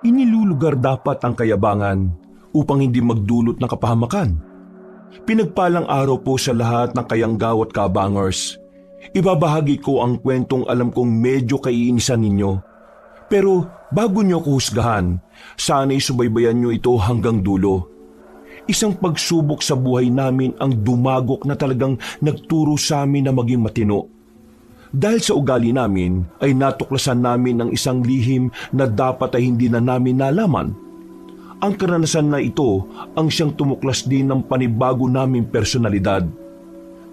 Inilulugar dapat ang kayabangan upang hindi magdulot ng kapahamakan. Pinagpalang araw po sa lahat ng kayanggaw at kabangers. Ibabahagi ko ang kwentong alam kong medyo kaiinisan ninyo. Pero bago nyo ko husgahan, sana'y subaybayan nyo ito hanggang dulo. Isang pagsubok sa buhay namin ang dumagok na talagang nagturo sa amin na maging matino. Dahil sa ugali namin ay natuklasan namin ang isang lihim na dapat ay hindi na namin nalaman. Ang karanasan na ito ang siyang tumuklas din ng panibago naming personalidad.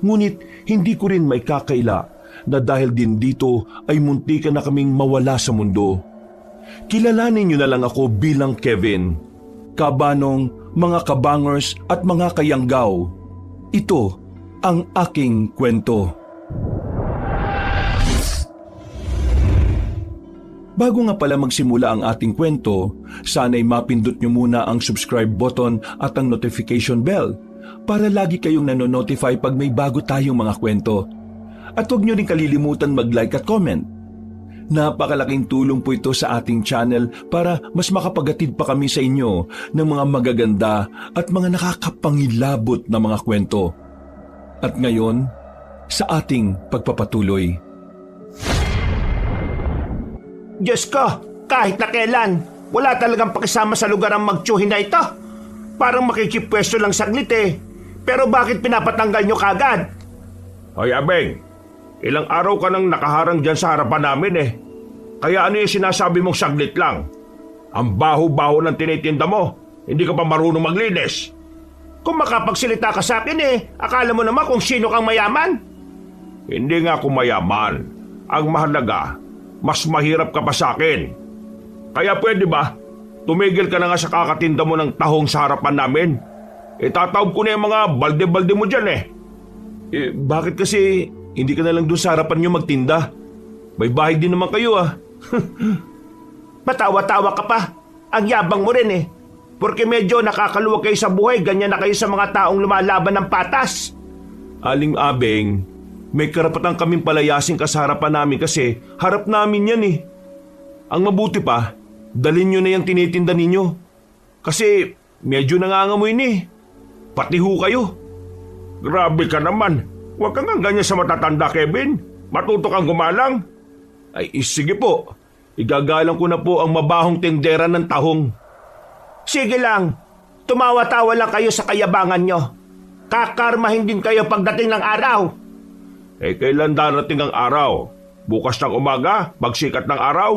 Ngunit hindi ko rin maikakaila na dahil din dito ay muntikan na kaming mawala sa mundo. Kilalanin niyo na lang ako bilang Kevin. Kabanong, mga kabangers at mga kayanggaw. Ito ang aking kwento. Bago nga pala magsimula ang ating kwento, sana'y mapindot nyo muna ang subscribe button at ang notification bell para lagi kayong nanonotify pag may bago tayong mga kwento. At huwag nyo rin kalilimutan mag-like at comment. Napakalaking tulong po ito sa ating channel para mas makapagatid pa kami sa inyo ng mga magaganda at mga nakakapangilabot na mga kwento. At ngayon, sa ating pagpapatuloy. Diyos ko, kahit na kailan, wala talagang pakisama sa lugar ang magtsuhin na ito. Parang makikipwesto lang saglit eh. Pero bakit pinapatanggal nyo kagad? Hoy Abeng, ilang araw ka nang nakaharang dyan sa harapan namin eh. Kaya ano yung sinasabi mong saglit lang? Ang baho-baho ng tinitinda mo, hindi ka pa marunong maglinis. Kung makapagsalita ka sa akin eh, akala mo naman kung sino kang mayaman? Hindi nga ako mayaman. Ang mahalaga, mas mahirap ka pa sa akin. Kaya pwede ba, tumigil ka na nga sa kakatinda mo ng tahong sa harapan namin? Itatawag ko na yung mga balde-balde mo dyan eh. Bakit kasi hindi ka na lang doon sa harapan nyo magtinda? May bahay din naman kayo ah. Patawa-tawa ka pa. Ang yabang mo rin eh. Porque medyo nakakaluwag kayo sa buhay, ganyan na kayo sa mga taong lumalaban ng patas. Aling Abeng, may karapatan kaming palayasin ka sa harapan namin kasi harap namin yan eh. Ang mabuti pa, dalhin nyo na yung tinitinda ninyo. Kasi medyo nangangamoy ni. Pati ho kayo. Grabe ka naman. Huwag kang ganyan sa matatanda, Kevin. Matuto kang gumalang. Ay sige po, igagalang ko na po ang mabahong tindera ng tahong. Sige lang, tumawa-tawa lang kayo sa kayabangan nyo. Kakarmahin din kayo pagdating ng araw. Kailan darating ang araw? Bukas ng umaga, pagsikat ng araw?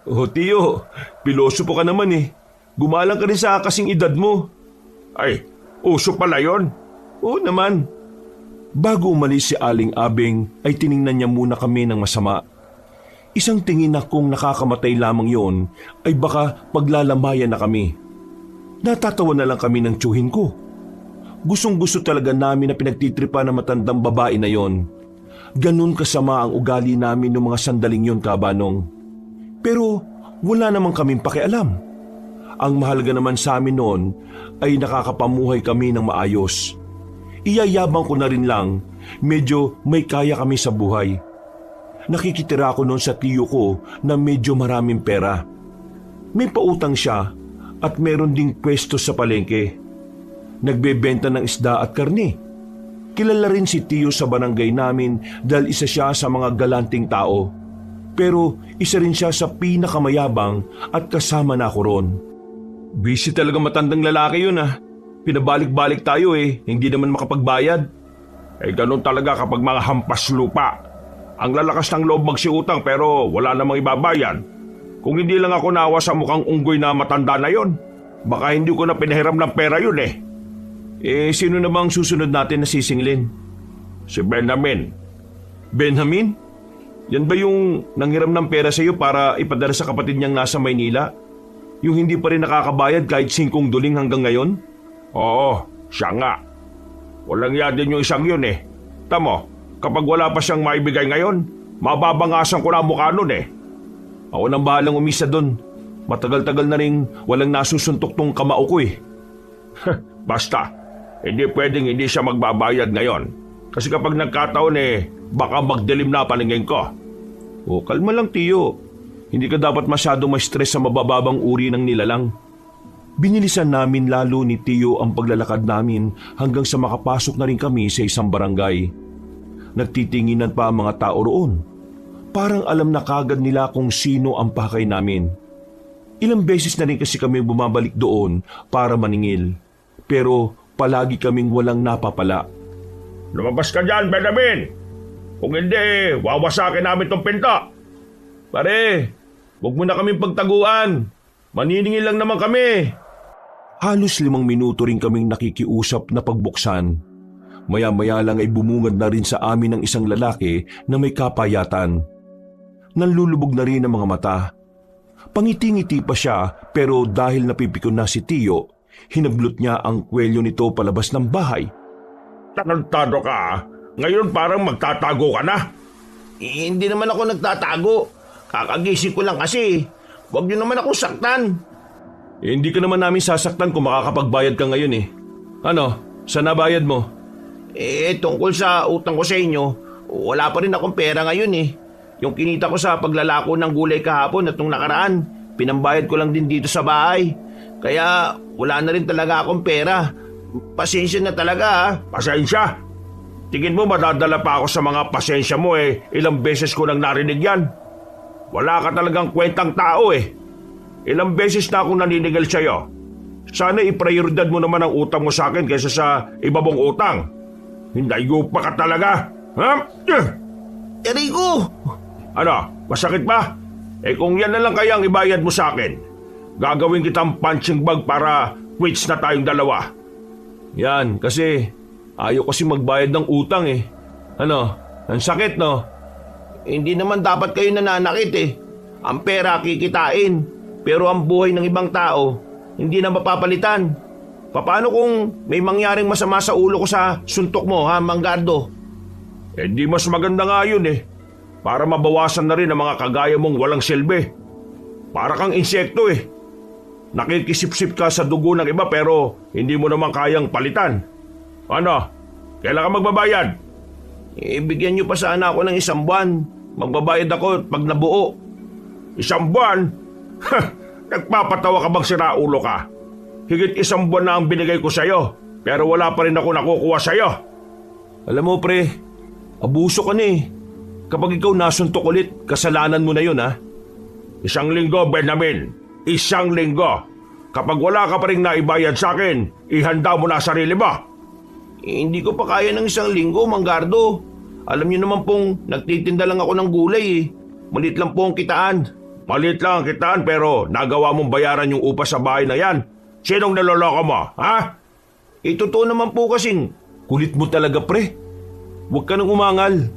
Oh tiyo, piloso po ka naman eh. Gumalang ka rin sa kasing edad mo. Ay, uso pala yon. Oo naman. Bago umalis si Aling Abeng ay tiningnan niya muna kami ng masama. Isang tingin na kung nakakamatay lamang yon ay baka paglalamayan na kami. Natatawa na lang kami ng tiyuhin ko. Gustong-gusto talaga namin na pinagtitripa ng matandang babae na yon. Ganun kasama ang ugali namin noong mga sandaling yon, Kabanong. Pero wala naman kaming pakialam. Ang mahalaga naman sa amin noon ay nakakapamuhay kami ng maayos. Iyayabang ko na rin lang, medyo may kaya kami sa buhay. Nakikitira ako noon sa tiyo ko na medyo maraming pera. May pautang siya at meron ding pwesto sa palengke. Nagbebenta ng isda at karne. Kilala rin si tiyo sa barangay namin dahil isa siya sa mga galanting tao. Pero isa rin siya sa pinakamayabang at kasama na ako ron. Busy talaga matandang lalaki yun ah. Pinabalik-balik tayo eh, hindi naman makapagbayad. Ganun talaga kapag mga hampas lupa. Ang lalakas ng loob magsiutang pero wala namang ibabayan. Kung hindi lang ako nawa sa mukhang unggoy na matanda na yon, baka hindi ko na pinahiram ng pera yun eh. Sino na bang susunod natin na sisinglin? Si Benjamin. Benjamin? Yan ba yung nanghiram ng pera sa iyo para ipadala sa kapatid niyang nasa Maynila? Yung hindi pa rin nakakabayad kahit 5 duling hanggang ngayon? Oo, siya nga. Walang yadin yung isang yun eh. Tamo, kapag wala pa siyang maibigay ngayon, mababangasan ko na mukha nun eh. Ako nang bahalang umisa doon. Matagal-tagal na rin walang nasusuntok tong kamao ko eh. Basta, hindi pwedeng hindi siya magbabayad ngayon. Kasi kapag nagkataon baka magdilim na paningin ko. Kalma lang tiyo. Hindi ka dapat masyado ma-stress sa mabababang uri ng nilalang. Binilisan namin lalo ni Tio ang paglalakad namin hanggang sa makapasok na rin kami sa isang barangay. Nagtitinginan pa ang mga tao roon. Parang alam na kagad nila kung sino ang pakay namin. Ilang beses na rin kasi kami bumabalik doon para maningil. Pero palagi kaming walang napapala. Lumabas ka dyan, Benjamin! Kung hindi, wawasakin namin tong pinto! Pare, huwag mo na kaming pagtaguan. Maniningil lang naman kami. Halos 5 minuto rin kaming nakikiusap na pagbuksan. Maya-maya lang ay bumungad na rin sa amin ng isang lalaki na may kapayatan. Nanlulubog na rin ang mga mata. Pangiti-ngiti pa siya pero dahil napipikon na si Tio, hinablot niya ang kwelyo nito palabas ng bahay. Tarantado ka, ah. Ngayon parang magtatago ka na. Hindi naman ako nagtatago. Kakagising ko lang kasi. Huwag niyo naman ako saktan. Hindi ka naman namin sasaktan kung makakapagbayad ka ngayon eh. Ano, saan nabayad mo? Tungkol sa utang ko sa inyo, wala pa rin akong pera ngayon eh. Yung kinita ko sa paglalako ng gulay kahapon at nung nakaraan, pinambayad ko lang din dito sa bahay. Kaya wala na rin talaga akong pera. Pasensya na talaga ha. Pasensya? Tingin mo madadala pa ako sa mga pasensya mo eh. Ilang beses ko nang narinig yan. Wala ka talagang kwentang tao eh. Ilang beses na akong naninigal sa'yo. Sana iprioridad mo naman ang utang mo sa akin kaysa sa iba mong utang. Hindayo pa ka talaga. Ha? Rico! Ano? Masakit ba? Eh kung yan na lang kaya ang ibayad mo sa akin, gagawin kitang punching bag para quits na tayong dalawa. Yan, kasi ayaw kasi magbayad ng utang eh. Ano? Ang sakit no? Hindi naman dapat kayo nananakit eh. Ang pera kikitain. Pero ang buhay ng ibang tao, hindi na mapapalitan. Paano kung may mangyaring masama sa ulo ko sa suntok mo, ha, Manggardo? Eh di mas maganda nga yun eh. Para mabawasan na rin ang mga kagaya mong walang silbi. Para kang insekto eh. Nakikisip-sip ka sa dugo ng iba pero hindi mo naman kayang palitan. Ano? Kailan ka magbabayad? Bigyan niyo pa sana ako ng 1 buwan. Magbabayad ako pag nabuo. 1 buwan? Nagpapatawa ka bang siraulo ka? Higit 1 buwan na ang binigay ko sa'yo, pero wala pa rin ako nakukuha sa'yo. Alam mo pre, abuso ka na eh. Kapag ikaw nasuntok ulit, kasalanan mo na yun ha. 1 linggo, Benjamin. 1 linggo. Kapag wala ka pa rin naibayad sa akin, ihanda mo na sarili mo. Hindi ko pa kaya ng 1 linggo, Manggardo. Alam niyo naman pong nagtitinda lang ako ng gulay eh. Malit lang po ang kitaan. Malit lang ang kitaan pero nagawa mong bayaran yung upa sa bahay na yan. Sinong naloloko mo, ha? Totoo naman po kasing. Kulit mo talaga pre. Huwag ka nang umangal.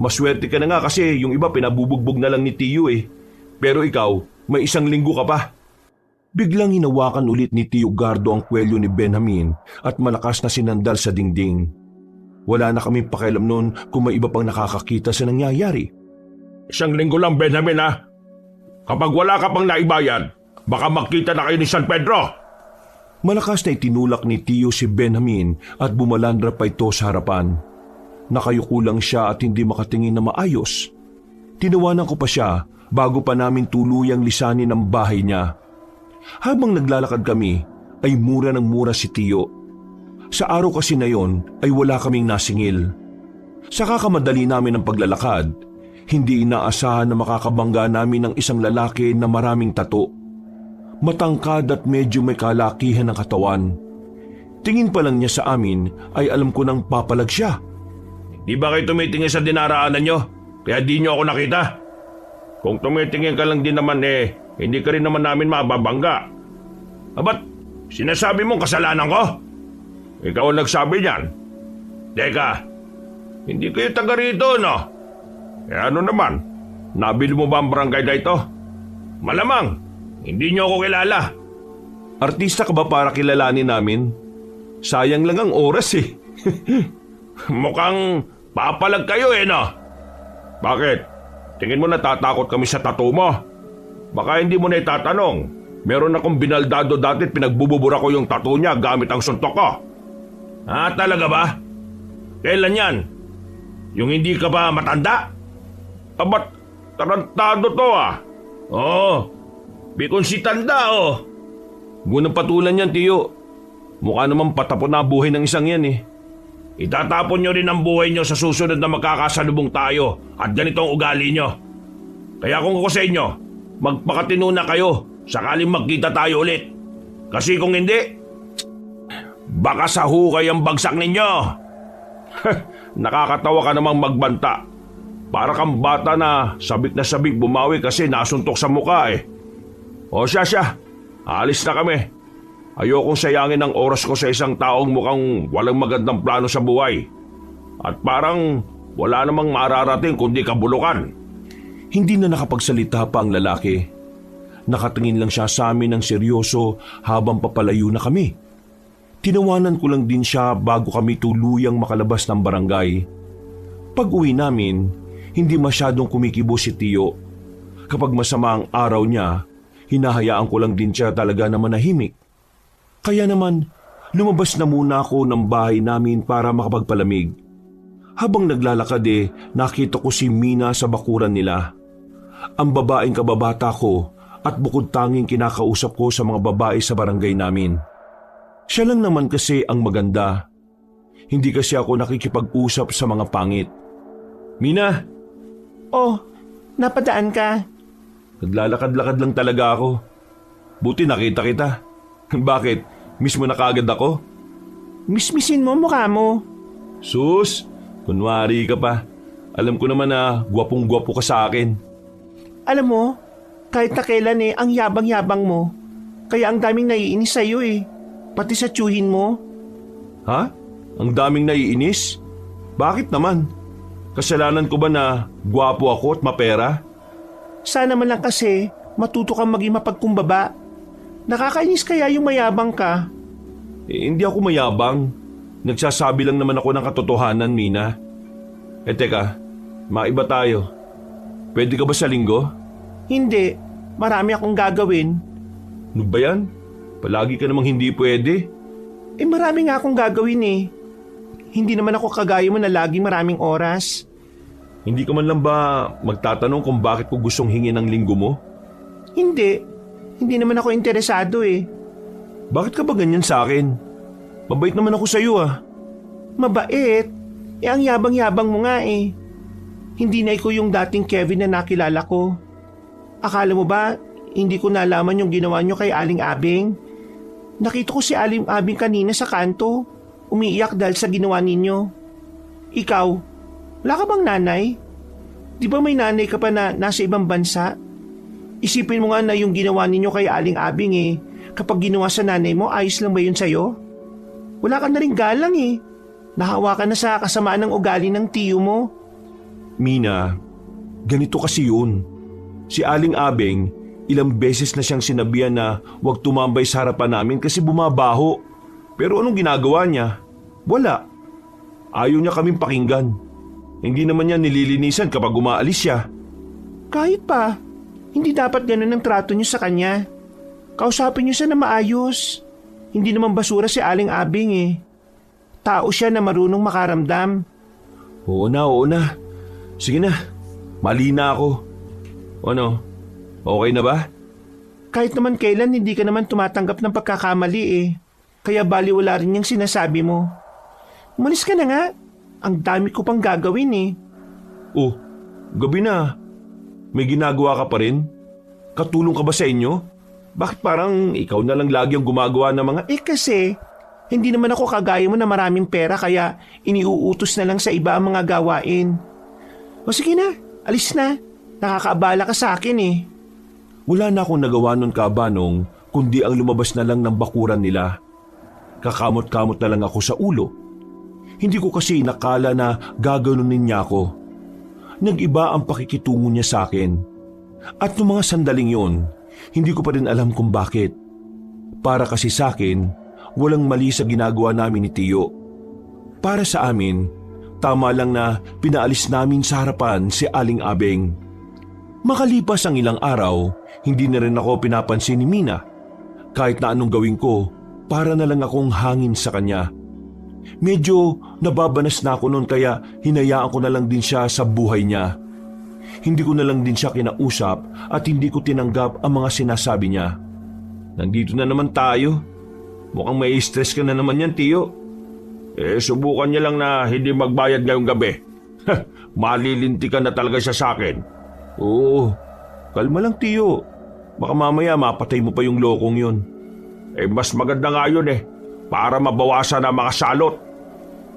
Maswerte ka na nga kasi yung iba pinabubugbog na lang ni Tio eh. Pero ikaw, may 1 linggo ka pa. Biglang hinawakan ulit ni Tio Gardo ang kwelyo ni Benjamin at malakas na sinandal sa dingding. Wala na kaming pakialam noon kung may iba pang nakakakita sa nangyayari. 1 linggo lang, Benjamin, ha? Kapag wala ka pang naibayad, baka makita na kayo ni San Pedro. Malakas na itinulak ni Tio si Benjamin at bumalandra pa ito sa harapan. Nakayuko lang siya at hindi makatingin na maayos. Tinawanan ko pa siya bago pa namin tuluyang lisanin ang bahay niya. Habang naglalakad kami, ay mura ng mura si Tio. Sa araw kasi na yon ay wala kaming nasingil. Sa kakamadali namin ang paglalakad, hindi inaasahan na makakabangga namin ng isang lalaki na maraming tato. Matangkad at medyo may kalakihan ng katawan. Tingin pa lang niya sa amin ay alam ko nang papalag siya. Di ba kayo tumitingin sa dinaraanan nyo? Kaya di nyo ako nakita? Kung tumitingin ka lang din naman eh, hindi ka rin naman namin mababangga. Ba't sinasabi mong kasalanan ko? Ikaw ang nagsabi niyan. Teka, hindi kayo taga rito, no? Eh ano naman, nabili mo ba ang barangay na ito? Malamang, hindi nyo ako kilala. Artista ka ba para kilalanin namin? Sayang lang ang oras eh. Mukhang papalag kayo eh, no? Bakit? Tingin mo natatakot kami sa tattoo mo? Baka hindi mo na itatanong. Meron akong binaldado dati at pinagbububura ko yung tattoo niya gamit ang suntok ko. Ah, talaga ba? Kailan yan? Yung hindi ka ba matanda? Ba't tarantado to ah? Oo, bikon si tanda oh. Gunang patulan yan, Tiyo. Mukha naman patapon na buhay ng isang yan eh. Itatapon nyo rin ang buhay nyo sa susunod na magkakasalubong tayo at ganito ang ugali nyo. Kaya kung ako sa inyo, magpakatino na kayo sakaling magkita tayo ulit. Kasi kung hindi, baka sa hukay ang bagsak ninyo. Nakakatawa ka namang magbanta. Para kang bata na sabik bumawi kasi nasuntok sa mukha eh. O siya, alis na kami. Ayokong sayangin ang oras ko sa isang taong mukhang walang magandang plano sa buhay. At parang wala namang mararating kundi kabulukan. Hindi na nakapagsalita pa ang lalaki. Nakatingin lang siya sa amin ng seryoso habang papalayo na kami. Tinawanan ko lang din siya bago kami tuluyang makalabas ng barangay. Pag-uwi namin, hindi masyadong kumikibo si Tiyo. Kapag masama ang araw niya, hinahayaan ko lang din siya talaga na manahimik. Kaya naman, lumabas na muna ako ng bahay namin para makapagpalamig. Habang naglalakad nakita ko si Mina sa bakuran nila. Ang babaeng kababata ko at bukod tanging kinakausap ko sa mga babae sa barangay namin. Siya lang naman kasi ang maganda. Hindi kasi ako nakikipag-usap sa mga pangit. Mina! Oh, napadaan ka? Naglalakad-lakad lang talaga ako. Buti nakita kita. Bakit? Miss mo na kaagad ako? Mismisin mo mukha mo. Sus, kunwari ka pa. Alam ko naman na gwapong-gwapo ka sa akin. Alam mo, kahit na kailan ang yabang-yabang mo. Kaya ang daming naiinis sa'yo Pati sa tiyuhin mo. Ha? Ang daming naiinis? Bakit naman? Kasalanan ko ba na gwapo ako at mapera? Sana man lang kasi matuto kang maging mapagkumbaba. Nakakainis kaya yung mayabang ka. Hindi ako mayabang. Nagsasabi lang naman ako ng katotohanan, Mina. Teka, maiba tayo. Pwede ka ba sa linggo? Hindi, marami akong gagawin. Ano ba yan? Palagi ka namang hindi pwede. Marami nga akong gagawin Hindi naman ako kagaya mo na laging maraming oras. Hindi ka man lang ba magtatanong kung bakit ko gustong hingin ang linggo mo? Hindi naman ako interesado Bakit ka ba ganyan sa akin? Mabait naman ako sa iyo Mabait? Ang yabang-yabang mo nga Hindi na ikaw yung dating Kevin na nakilala ko. Akala mo ba, hindi ko nalaman yung ginawa nyo kay Aling Abing? Nakita ko si Aling Abing kanina sa kanto. Umiiyak dahil sa ginawa ninyo. Ikaw, wala ka bang nanay? Di ba may nanay ka pa na nasa ibang bansa? Isipin mo nga na yung ginawa ninyo kay Aling Abing kapag ginawa sa nanay mo, ayos lang ba yun sa'yo? Wala ka na rin galang Nahawa ka na sa kasamaan ng ugali ng tiyo mo. Mina, ganito kasi yun. Si Aling Abing, ilang beses na siyang sinabihan na huwag tumambay sa harapan namin kasi bumabaho. Pero anong ginagawa niya? Wala. Ayaw niya kaming pakinggan. Hindi naman niya nililinisan kapag umaalis siya. Kahit pa, hindi dapat ganun ang trato niyo sa kanya. Kausapin niyo siya na maayos. Hindi naman basura si Aling Abing Tao siya na marunong makaramdam. Oo na. Sige na, mali na ako. Ano, okay na ba? Kahit naman kailan hindi ka naman tumatanggap ng pagkakamali Kaya baliwala rin yung sinasabi mo. Umalis ka na nga. Ang dami ko pang gagawin Oh, gabi na. May ginagawa ka pa rin? Katulong ka ba sa inyo? Bakit parang ikaw na lang lagi ang gumagawa ng mga... Kasi, hindi naman ako kagaya mo na maraming pera kaya iniuutos na lang sa iba ang mga gawain. O sige na, alis na. Nakakaabala ka sa akin Wala na akong nagawa nun kabanong kundi ang lumabas na lang ng bakuran nila. Kakamot-kamot na lang ako sa ulo. Hindi ko kasi nakala na gaganunin niya ako. Nag-iba ang pakikitungo niya sa akin. At noong mga sandaling yon, hindi ko pa rin alam kung bakit. Para kasi sa akin, walang mali sa ginagawa namin ni Tiyo. Para sa amin, tama lang na pinaalis namin sa harapan si Aling Abing. Makalipas ang ilang araw, hindi na rin ako pinapansin ni Mina. Kahit na anong gawin ko, para na lang akong hangin sa kanya. Medyo nababanas na ako noon kaya hinayaan ko na lang din siya sa buhay niya. Hindi ko na lang din siya kinausap at hindi ko tinanggap ang mga sinasabi niya. Nandito na naman tayo. Mukhang may stress ka na naman yan, Tiyo. Subukan niya lang na hindi magbayad ngayong gabi. Malilinti ka na talaga siya sa akin. Oo, kalma lang Tiyo. Baka mamaya mapatay mo pa yung lokong yun. Mas maganda nga yun para mabawasan ang mga salot.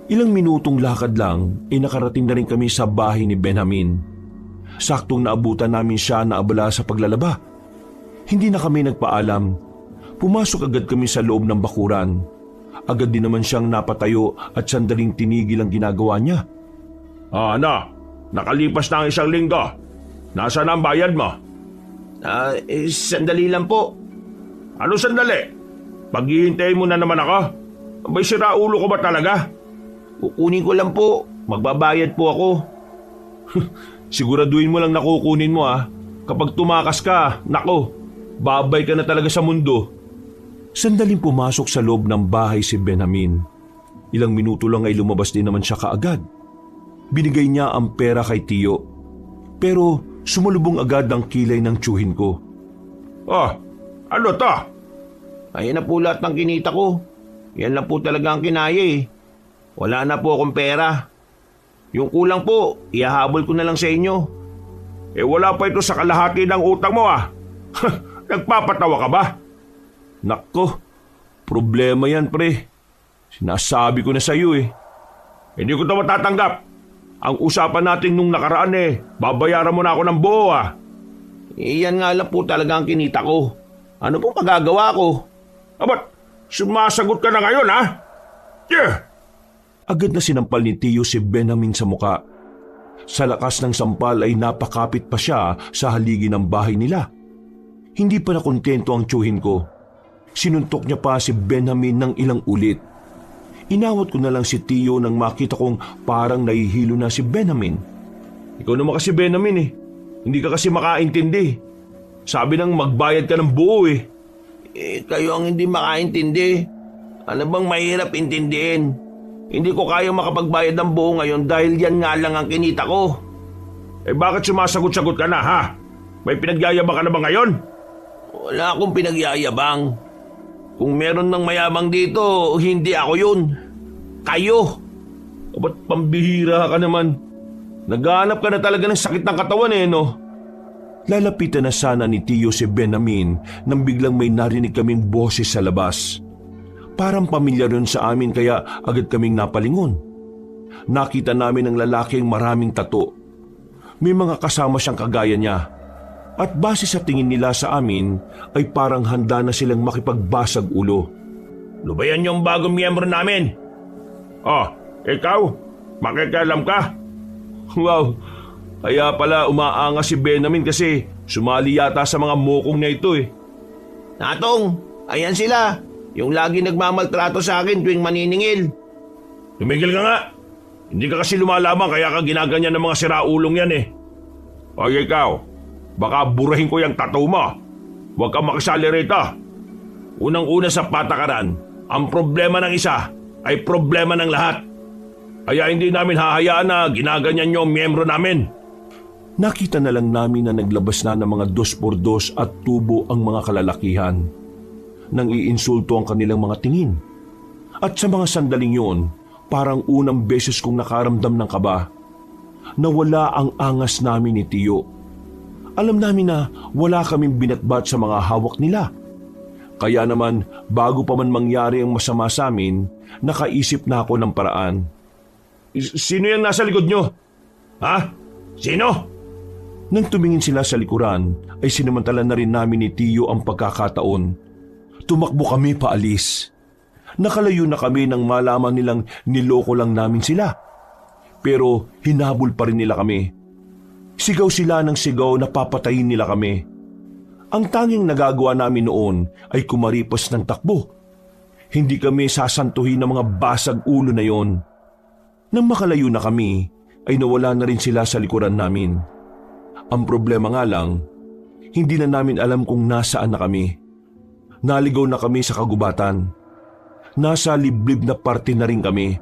Ilang minutong lakad lang, nakarating na rin kami sa bahay ni Benjamin. Saktong naabutan namin siya na abala sa paglalaba. Hindi na kami nagpaalam. Pumasok agad kami sa loob ng bakuran. Agad din naman siyang napatayo at sandaling tinigil ang ginagawa niya. Nakalipas na ang 1 linggo. Nasaan ang bayad mo? Sandali lang po. Ano sandali? Paghihintayin mo na naman ako? May siraulo ko ba talaga? Kukunin ko lang po. Magbabayad po ako. Siguraduhin mo lang na kukunin mo Kapag tumakas ka, nako, babay ka na talaga sa mundo. Sandaling pumasok sa loob ng bahay si Benjamin. Ilang minuto lang ay lumabas din naman siya kaagad. Binigay niya ang pera kay Tiyo. Pero sumalubong agad ang kilay ng tiyuhin ko. Ano to? Ayan na po lahat ng kinita ko. Yan lang po talaga ang kinaya Wala na po akong pera. Yung kulang po, ihahabol ko na lang sa inyo. Wala pa ito sa kalahati ng utang mo Nagpapatawa ka ba? Nako, problema yan pre. Sinasabi ko na sa iyo Hindi ko ito matatanggap. Ang usapan natin nung nakaraan babayaran mo na ako ng buo Yan nga lang po talaga ang kinita ko. Ano pong magagawa ko? Ba't sumasagot ka na ngayon Yeah! Agad na sinampal ni Tiyo si Benjamin sa muka. Sa lakas ng sampal ay napakapit pa siya sa haligi ng bahay nila. Hindi pa nakontento ang tiyuhin ko. Sinuntok niya pa si Benjamin ng ilang ulit. Inawat ko na lang si Tiyo nang makita kong parang nahihilo na si Benjamin. Ikaw naman kasi Benjamin Hindi ka kasi makaintindi. Sabi nang magbayad ka ng buo Kayo ang hindi makaintindi. Ano bang mahirap intindihin? Hindi ko kaya makapagbayad ng buo ngayon dahil yan nga lang ang kinita ko. Bakit sumasagot-sagot ka na May pinagyayabang ka na ba ngayon? Wala akong pinagyayabang. Kung meron ng mayamang dito, hindi ako yun. Kayo. Ba't pambihira ka naman? Naghahanap ka na talaga ng sakit ng katawan no? Lalapitan na sana ni Tiyo si Benjamin nang biglang may narinig kaming boses sa labas. Parang pamilyar yun sa amin kaya agad kaming napalingon. Nakita namin ang lalaking maraming tato. May mga kasama siyang kagaya niya. At base sa tingin nila sa amin ay parang handa na silang makipagbasag ulo. Lubayan yung bagong miyembro namin. Ikaw? Makikialam ka? Wow, kaya pala umaangas si Benjamin kasi sumali yata sa mga mokong na ito Natong, ayan sila. Yung lagi nagmamaltrato sa akin tuwing maniningil. Tumigil ka nga. Hindi ka kasi lumalaban kaya ka ginaganyan ng mga siraulong yan ikaw, baka burahin ko yung tattoo mo. Huwag kang makisali rito. Unang-una sa patakaran, ang problema ng isa ay problema ng lahat. Kaya hindi namin hahayaan na ginaganyan yung miyembro namin. Nakita na lang namin na naglabas na ng mga 2x2 at tubo ang mga kalalakihan. Nang iinsulto ang kanilang mga tingin. At sa mga sandaling yun, parang unang beses kong nakaramdam ng kaba. Nawala ang angas namin ni Tiyo. Alam namin na wala kaming binatbat sa mga hawak nila. Kaya naman, bago pa man mangyari ang masama sa amin, nakaisip na ako ng paraan. Sino yung nasa likod nyo? Sino? Nang tumingin sila sa likuran, ay sinamantala na rin namin ni Tiyo ang pagkakataon. Tumakbo kami paalis. Nakalayo na kami nang malaman nilang niloko lang namin sila. Pero hinabol pa rin nila kami. Sigaw sila ng sigaw na papatayin nila kami. Ang tanging nagagawa namin noon ay kumaripas ng takbo. Hindi kami sasantuhin ng mga basag ulo na yon. Nang makalayo na kami, ay nawala na rin sila sa likuran namin. Ang problema nga lang, hindi na namin alam kung nasaan na kami. Naligaw na kami sa kagubatan. Nasa liblib na parte na rin kami.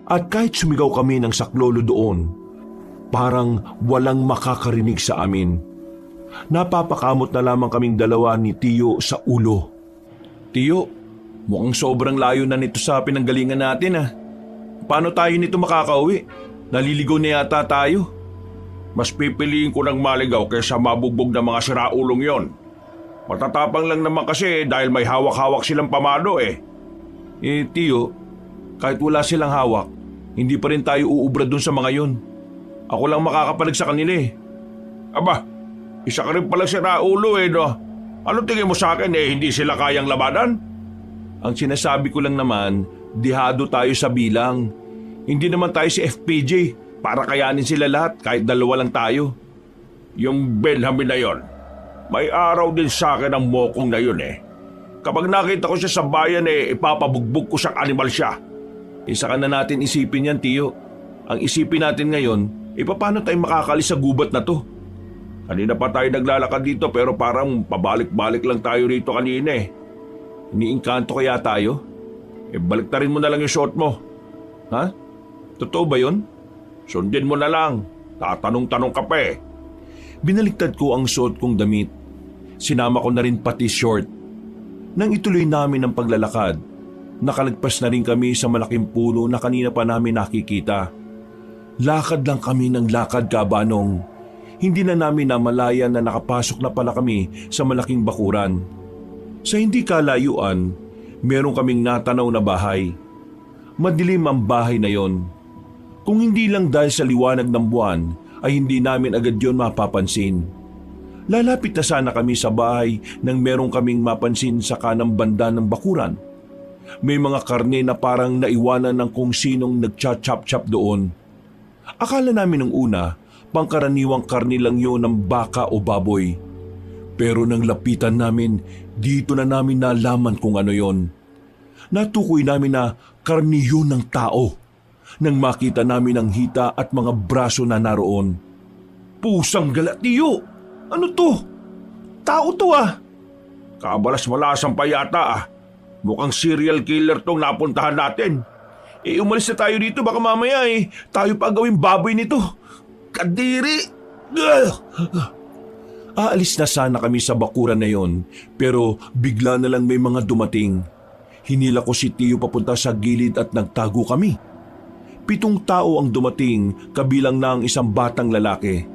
At kahit sumigaw kami ng saklolo doon, parang walang makakarinig sa amin. Napapakamot na lamang kaming dalawa ni Tiyo sa ulo. Tiyo, mukhang sobrang layo na nito sa pinanggalingan natin ah. Paano tayo nito makakauwi? Naliligaw na yata tayo. Mas pipiliin ko ng maligaw kaysa mabugbog ng mga siraulong yon. Matatapang lang naman kasi dahil may hawak-hawak silang pamalo eh. Tiyo, kahit wala silang hawak, hindi pa rin tayo uubra dun sa mga yon. Ako lang makakapalag sa kanila eh. Aba, isa ka rin palang siraulo eh no. Ano tingin mo sa akin eh, hindi sila kayang labanan? Ang sinasabi ko lang naman, dihado tayo sa bilang. Hindi naman tayo si FPJ para kayanin sila lahat kahit dalawa lang tayo. Yung Benjamin na yon, may araw din sa akin ang mokong na yun eh. Kapag nakita ko siya sa bayan eh, ipapabugbog ko siyang animal siya. Isa ka na natin isipin yan, Tiyo. Ang isipin natin ngayon, paano tayo makakalis sa gubat na to? Kanina pa tayo naglalakad dito pero parang pabalik-balik lang tayo rito kanina eh. Iniingkanto kaya tayo? Baliktarin mo na lang yung suot mo. Ha? Totoo ba yun? Sundin mo na lang. Tatanong-tanong ka pa eh. Binaliktad ko ang suot kong damit. Sinama ko na rin pati short. Nang ituloy namin ang paglalakad, nakalagpas na rin kami sa malaking puno na kanina pa namin nakikita. Lakad lang kami ng lakad, Kabanong. Hindi na namin namalayan na nakapasok na pala kami sa malaking bakuran. Sa hindi kalayuan, meron kaming natanaw na bahay. Madilim ang bahay na yon. Kung hindi lang dahil sa liwanag ng buwan, ay hindi namin agad yon mapapansin. Lalapit na sana kami sa bahay nang meron kaming mapansin sa kanang banda ng bakuran. May mga karne na parang naiwanan ng kung sinong nagcha-chop-chop doon. Akala namin nung una, pangkaraniwang karne lang yun ng baka o baboy. Pero nang lapitan namin, dito na namin nalaman kung ano yon. Natukoy namin na karne yun ng tao. Nang makita namin ang hita at mga braso na naroon. Pusang galatiyo! Ano to? Tao to ah! Kabalas-malasan pa yata ah. Mukhang serial killer tong napuntahan natin. Umalis na tayo dito baka mamaya tayo pa gawing baboy nito. Kadiri! Aalis na sana kami sa bakuran na yon, pero bigla na lang may mga dumating. Hinila ko si Tiyo papunta sa gilid at nagtago kami. 7 tao ang dumating, kabilang na ang isang batang lalaki.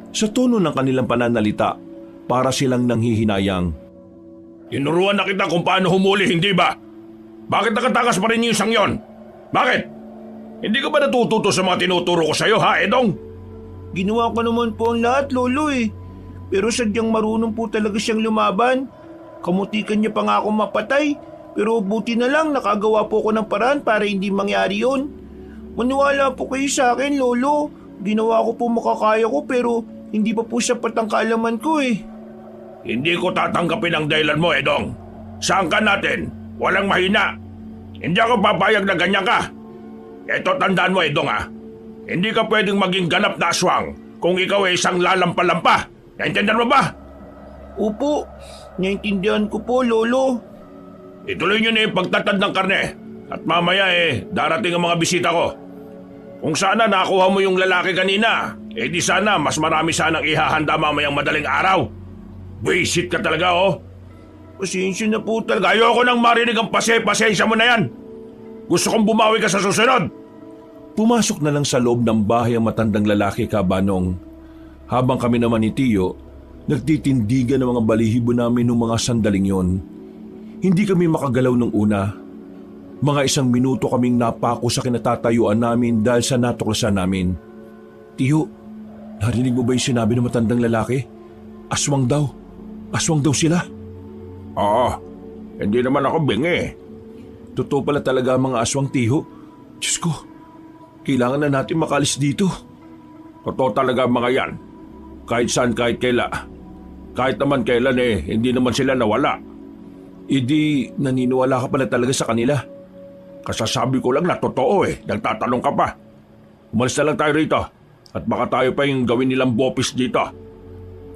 Sa tono ng kanilang pananalita, para silang nanghihinayang. Tinuruan na kita kung paano humuli, hindi ba? Bakit nakatakas pa rin yung isang yon? Bakit? Hindi ka ba natututo sa mga tinuturo ko sa'yo, ha, Edong? Ginawa ko naman po ang lahat, Lolo eh. Pero sadyang marunong po talaga siyang lumaban. Kamutikan niya pa nga ako mapatay. Pero buti na lang nakagawa po ko ng paraan para hindi mangyari yun. Maniwala po kayo sa akin, Lolo. Ginawa ko po makakaya ko pero hindi pa po sapat ang kaalaman ko eh. Hindi ko tatanggapin ang dahilan mo, Edong. Saan ka natin? Walang mahina. Hindi ako papayag na ganyan ka. Eto, tandaan mo, Edong ha. Hindi ka pwedeng maging ganap na aswang kung ikaw ay isang lalampa-lampa. Naintindihan mo ba? Opo, naintindihan ko po, Lolo. Ituloy nyo na yung pagtatad ng karne. At mamaya darating ang mga bisita ko. Kung sana nakuha mo yung lalaki kanina, di sana mas marami sanang ihahanda mamayang madaling araw. Buisit ka talaga oh. Pasensya na po talaga. Ayoko nang marinig ang pasensya mo na yan. Gusto kong bumawi ka sa susunod. Pumasok na lang sa loob ng bahay ang matandang lalaki, Kabanong. Habang kami naman ni Tiyo, nagtitindigan ng mga balihibo namin ng mga sandaling yon. Hindi kami makagalaw nung una. Mga 1 minuto kaming napako sa kinatatayuan namin dahil sa natuklasan namin. Tiyo, narinig mo ba yung sinabi ng matandang lalaki? Aswang daw. Aswang daw sila. Oo, hindi naman ako bingi. Totoo pala talaga ang mga aswang, Tiyo. Diyos ko, kailangan na natin makalis dito. Totoo talaga mga yan. Kahit saan, kahit kaila. Kahit naman kailan hindi naman sila nawala. Idi, naniniwala ka pala talaga sa kanila. Kasasabi ko lang na totoo nagtatanong ka pa. Umalis na lang tayo rito at baka tayo pa yung gawin nilang bopis dito.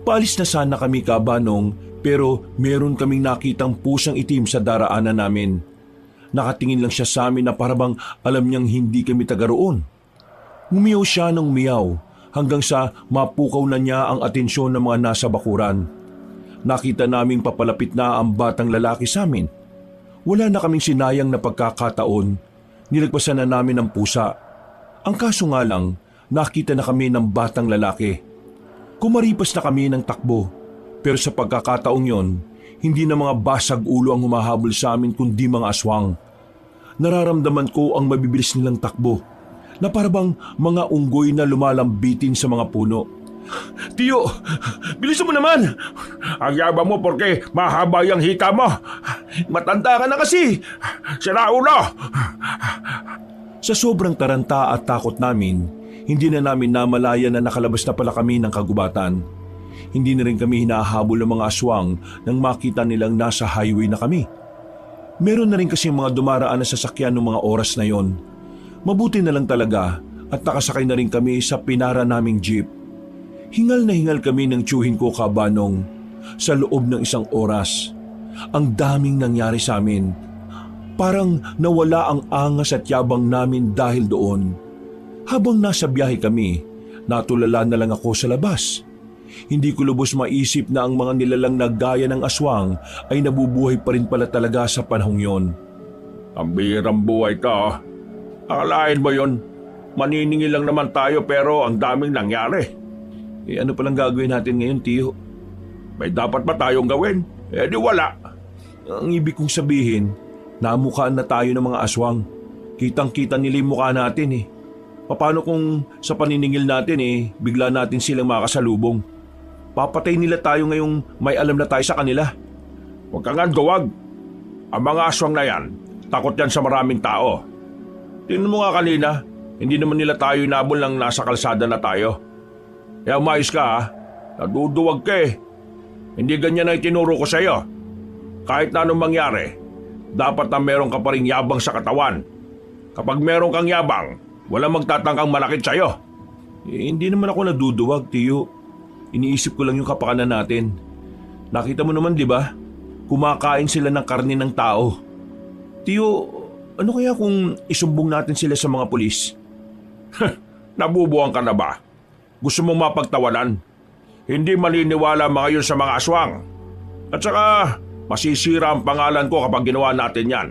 Paalis na sana kami, Kabanong, pero meron kaming nakitang pusang itim sa daraanan namin. Nakatingin lang siya sa amin na parabang alam niyang hindi kami taga roon. Umiyaw siya ng umiyaw hanggang sa mapukaw na niya ang atensyon ng mga nasa bakuran. Nakita naming papalapit na ang batang lalaki sa amin. Wala na kaming sinayang na pagkakataon. Nilagpasan na namin ang pusa. Ang kaso nga lang, nakita na kami ng batang lalaki. Kumaripas na kami ng takbo. Pero sa pagkakataong yon, hindi na mga basag ulo ang humahabol sa amin kundi mga aswang. Nararamdaman ko ang mabibilis nilang takbo na parabang mga unggoy na lumalambitin sa mga puno. Tiyo, bilisan mo naman! Ang yabang mo porque mahaba yung hika mo. Matanda ka na kasi. Sira ulo! Sa sobrang taranta at takot namin, hindi na namin namalaya na nakalabas na pala kami ng kagubatan. Hindi na rin kami hinahabol ng mga aswang nang makita nilang nasa highway na kami. Meron na rin kasi mga dumaraan na sasakyan ng mga oras na yon. Mabuti na lang talaga at nakasakay na rin kami sa pinara naming jeep. Hingal na hingal kami ng tiyuhin ko kabanong sa loob ng isang oras. Ang daming nangyari sa amin. Parang nawala ang angas at yabang namin dahil doon. Habang nasa biyahe kami, natulala na lang ako sa labas. Hindi ko lubos maisip na ang mga nilalang na gaya ng aswang ay nabubuhay pa rin pala talaga sa panahong yon. Ang bihirang buhay ka. Akalain mo yon? Maniningil lang naman tayo pero ang daming nangyari. Ano palang gagawin natin ngayon, Tiyo? May dapat ba tayong gawin? Di wala. Ang ibig kong sabihin, namukhaan na tayo ng mga aswang. Kitang-kita nila yung mukha natin eh. Paano kung sa paniningil natin bigla natin silang makasalubong? Papatay nila tayo ngayong may alam na tayo sa kanila. Huwag kang gawag. Ang mga aswang na yan, takot yan sa maraming tao. Tingnan mo nga kanina, hindi naman nila tayo inabol ng nasa kalsada na tayo. Kaya umayos ka ha, naduduwag ka eh. Hindi ganyan ang itinuro ko sa'yo. Kahit na anong mangyari, dapat na meron ka pa rin yabang sa katawan. Kapag meron kang yabang, walang magtatangkang malakit sa'yo. Hindi naman ako naduduwag, Tiyo. Iniisip ko lang yung kapakanan natin. Nakita mo naman, di ba? Kumakain sila ng karne ng tao. Tiyo, ano kaya kung isumbong natin sila sa mga pulis? Nabubuang ka na ba? Gusto mong mapagtawanan? Hindi maliniwala mga yun sa mga aswang. At saka, masisira ang pangalan ko kapag ginawa natin yan.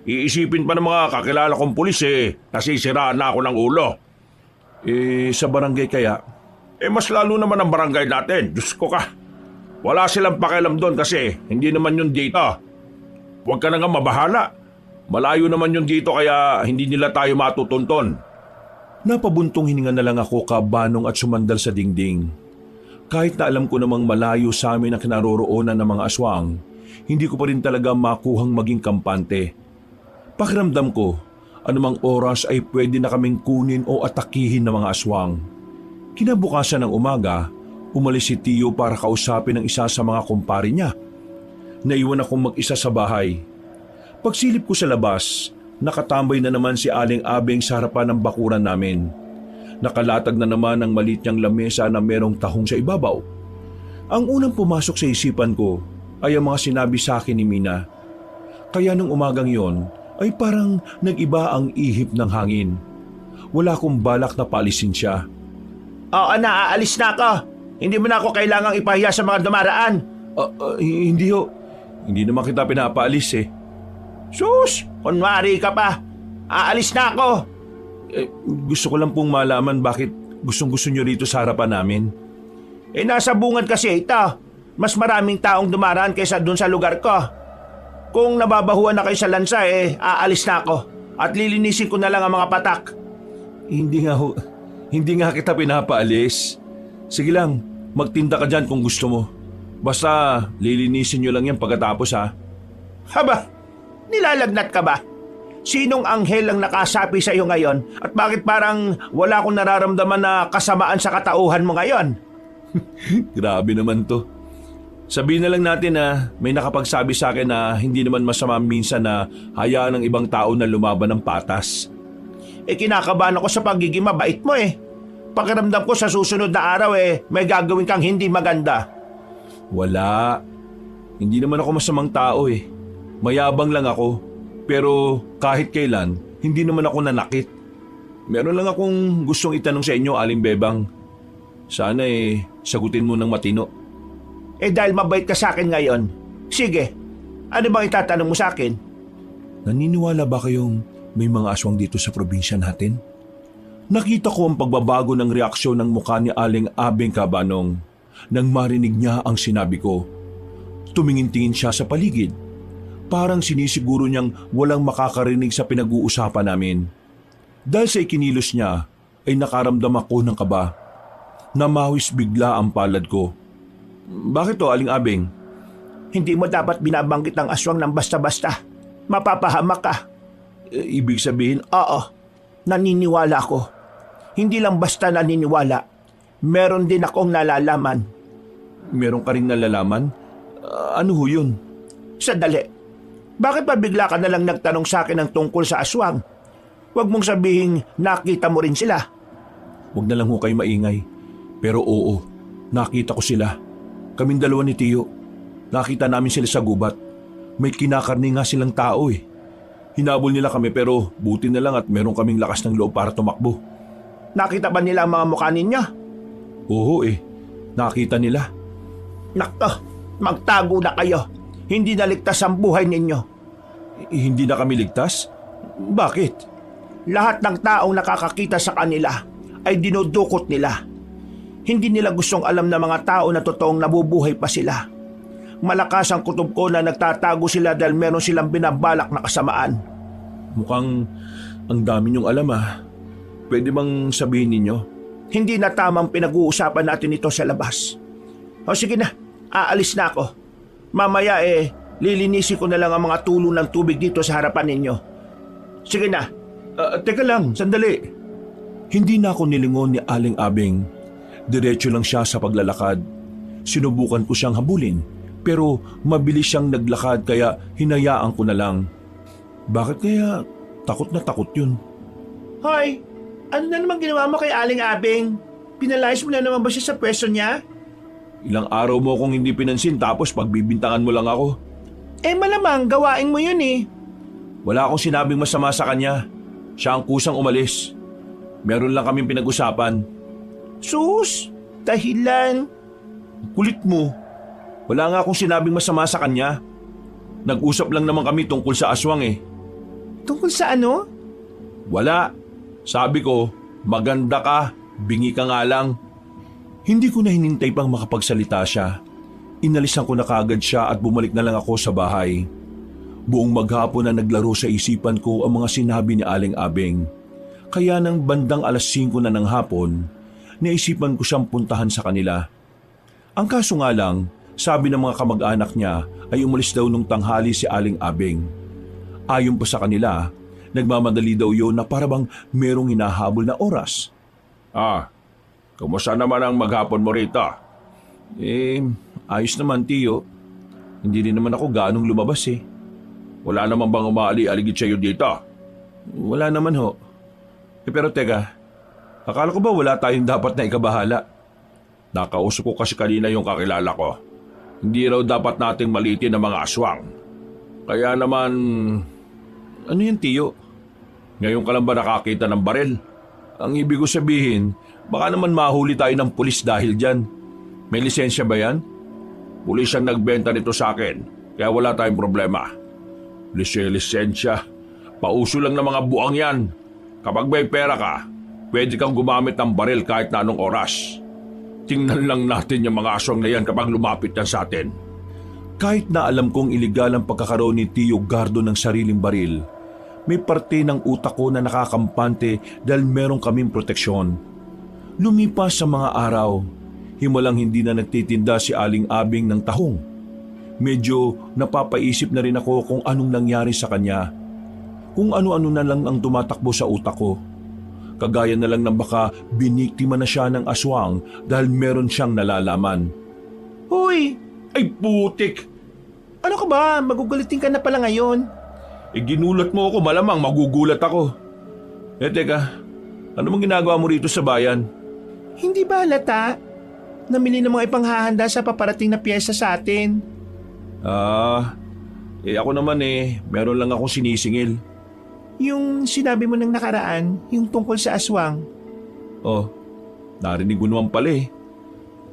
Iisipin pa ng mga kakilala kong pulis nasisiraan na ako ng ulo. Sa barangay kaya? Mas lalo naman ang barangay natin. Diyos ko ka. Wala silang pakialam doon kasi hindi naman yun dito. Huwag ka na nga mabahala. Malayo naman yun dito kaya hindi nila tayo matutunton. Napabuntong hininga na lang ako kabanong at sumandal sa dingding. Kahit na alam ko namang malayo sa amin ang kinaroroonan ng mga aswang, hindi ko pa rin talaga makuhang maging kampante. Pakiramdam ko, anumang oras ay pwede na kaming kunin o atakihin ng mga aswang. Kinabukasan ng umaga, umalis si Tiyo para kausapin ang isa sa mga kumpare niya. Naiwan akong mag-isa sa bahay. Pagsilip ko sa labas, nakatambay na naman si Aling Abeng sa harapan ng bakuran namin. Nakalatag na naman ang maliit niyang lamesa na merong tahong sa ibabaw. Ang unang pumasok sa isipan ko ay ang mga sinabi sa akin ni Mina. Kaya nung umagang yon ay parang nag-iba ang ihip ng hangin. Wala akong balak na paalisin siya. Oo na, aalis na ako. Hindi mo na ako kailangang ipahiya sa mga dumaraan. Hindi ho. Hindi naman kita pinapaalis eh. Sus, kunwari ka pa. Aalis na ako. Gusto ko lang pong malaman bakit gustong-gusto nyo rito sa harapan namin. Nasa bungad kasi ito. Mas maraming taong dumaraan kaysa dun sa lugar ko. Kung nababahuan na kayo sa lansa aalis na ako. At lilinisin ko na lang ang mga patak. Hindi nga kita pinapaalis. Sige lang, magtinda ka dyan kung gusto mo. Basta lilinisin nyo lang yan pagkatapos ha. Haba, nilalagnat ka ba? Sinong anghel ang nakasapi sa iyo ngayon at bakit parang wala akong nararamdaman na kasamaan sa katauhan mo ngayon? Grabe naman to. Sabihin na lang natin na may nakapagsabi sa akin na hindi naman masama minsan na hayaan ng ibang tao na lumaban ng patas. Kinakabahan ako sa pagiging mabait mo Pakiramdam ko sa susunod na araw may gagawin kang hindi maganda. Wala. Hindi naman ako masamang tao Mayabang lang ako. Pero kahit kailan, hindi naman ako nanakit. Meron lang akong gustong itanong sa inyo, Aling Bebang. Sana sagutin mo ng matino. Dahil mabait ka sa akin ngayon, sige, ano bang itatanong mo sa akin? Naniniwala ba kayong may mga aswang dito sa probinsya natin? Nakita ko ang pagbabago ng reaksyon ng mukha ni Aling Abeng Kabanong nang marinig niya ang sinabi ko. Tumingin-tingin siya sa paligid. Parang sinisiguro niyang walang makakarinig sa pinag-uusapan namin. Dahil sa ikinilos niya ay nakaramdam ako ng kaba. Namawis bigla ang palad ko. Bakit to, Aling Abeng? Hindi mo dapat binabanggit ang aswang ng basta-basta. Mapapahamak ka. Ibig sabihin, Oo, naniniwala ako. Hindi lang basta naniniwala. Meron din akong nalalaman. meron ka ring nalalaman? Ano ho yun? Sandali. Bakit pa bigla ka nalang nagtanong sa akin ng tungkol sa aswang? Huwag mong sabihing nakita mo rin sila. Huwag na lang ho kayo maingay. Pero oo, nakita ko sila. Kaming dalawa ni Tiyo. Nakita namin sila sa gubat. May kinakarni nga silang tao Hinabol nila kami pero buti na lang at meron kaming lakas ng loob para tumakbo. Nakita ba nila ang mga mukha ninyo? Oo nakita nila. Nakto, magtago na kayo. Hindi naligtas ang buhay ninyo. Hindi na kami ligtas? Bakit? Lahat ng taong nakakakita sa kanila ay dinudukot nila. Hindi nila gustong alam ng mga tao na totoong nabubuhay pa sila. Malakas ang kutob ko na nagtatago sila dahil meron silang binabalak na kasamaan. Mukhang ang dami niyong alam Pwede bang sabihin ninyo? Hindi na tamang pinag-uusapan natin ito sa labas. O sige na, aalis na ako. Mamaya lilinisin ko na lang ang mga tulo ng tubig dito sa harapan ninyo. Sige na. Teka lang, sandali. Hindi na ako nilingon ni Aling Abeng. Diretso lang siya sa paglalakad. Sinubukan ko siyang habulin, pero mabilis siyang naglakad kaya hinayaan ko na lang. Bakit kaya takot na takot yun? Hoy, ano na naman ginawa mo kay Aling Abeng? Pinalayas mo na naman ba siya sa pwesto niya? Ilang araw mo akong hindi pinansin tapos pagbibintangan mo lang ako. Malamang gawain mo yun Wala akong sinabing masama sa kanya. Siya ang kusang umalis. Meron lang kaming pinag-usapan. Sus, dahilan. Kulit mo. Wala nga akong sinabing masama sa kanya. Nag-usap lang naman kami tungkol sa aswang Tungkol sa ano? Wala. Sabi ko, maganda ka, bingi ka nga lang. Hindi ko na hinintay pang makapagsalita siya. Inalisan ko na kaagad siya at bumalik na lang ako sa bahay. Buong maghapon na naglaro sa isipan ko ang mga sinabi ni Aling Abeng. Kaya nang bandang 5:00 na ng hapon, naisipan ko siyang puntahan sa kanila. Ang kaso nga lang, sabi ng mga kamag-anak niya ay umalis daw nung tanghali si Aling Abeng. Ayon pa sa kanila, nagmamadali daw yun na parabang merong hinahabol na oras. Kumusta naman ang maghapon mo rito? Ayos naman, Tiyo. Hindi rin naman ako ganong lumabas Wala naman bang umaali-aligid sa'yo dito? Wala naman ho. Pero teka, akala ko ba wala tayong dapat na ikabahala? Nakausap ko kasi kanina yung kakilala ko. Hindi raw dapat nating malitin ang mga aswang. Kaya naman, Ano yan, Tiyo? ngayon ka lang ba nakakita ng baril? Ang ibig ko sabihin, baka naman mahuli tayo ng pulis dahil dyan. May lisensya ba yan? Pulis ang nagbenta nito sa akin, kaya wala tayong problema. Lisensya. Pauso lang ng mga buang yan. Kapag may pera ka, pwede kang gumamit ng baril kahit na anong oras. Tingnan lang natin yung mga aswang na yan kapag lumapit yan sa atin. Kahit na alam kong iligal ang pagkakaroon ni Tio Gardo ng sariling baril, may parte ng utak ko na nakakampante dahil meron kaming proteksyon. Lumipas sa mga araw, himalang hindi na nagtitinda si Aling Abeng ng tahong. Medyo napapaisip na rin ako kung anong nangyari sa kanya. Kung ano-ano na lang ang tumatakbo sa utak ko. Kagaya na lang ng baka biniktima na siya ng aswang dahil meron siyang nalalaman. Hoy, Ay putik! ano ka ba? Magugulitin ka na pala ngayon. Ginulat mo ako, malamang magugulat ako. Teka, ano bang ginagawa mo rito sa bayan? Hindi ba halata? Namili ng mga ipanghahanda sa paparating na piyesta sa atin. Ako naman meron lang akong sinisingil. Yung sinabi mo ng nakaraan, yung tungkol sa aswang. Oh, narinig ko naman pala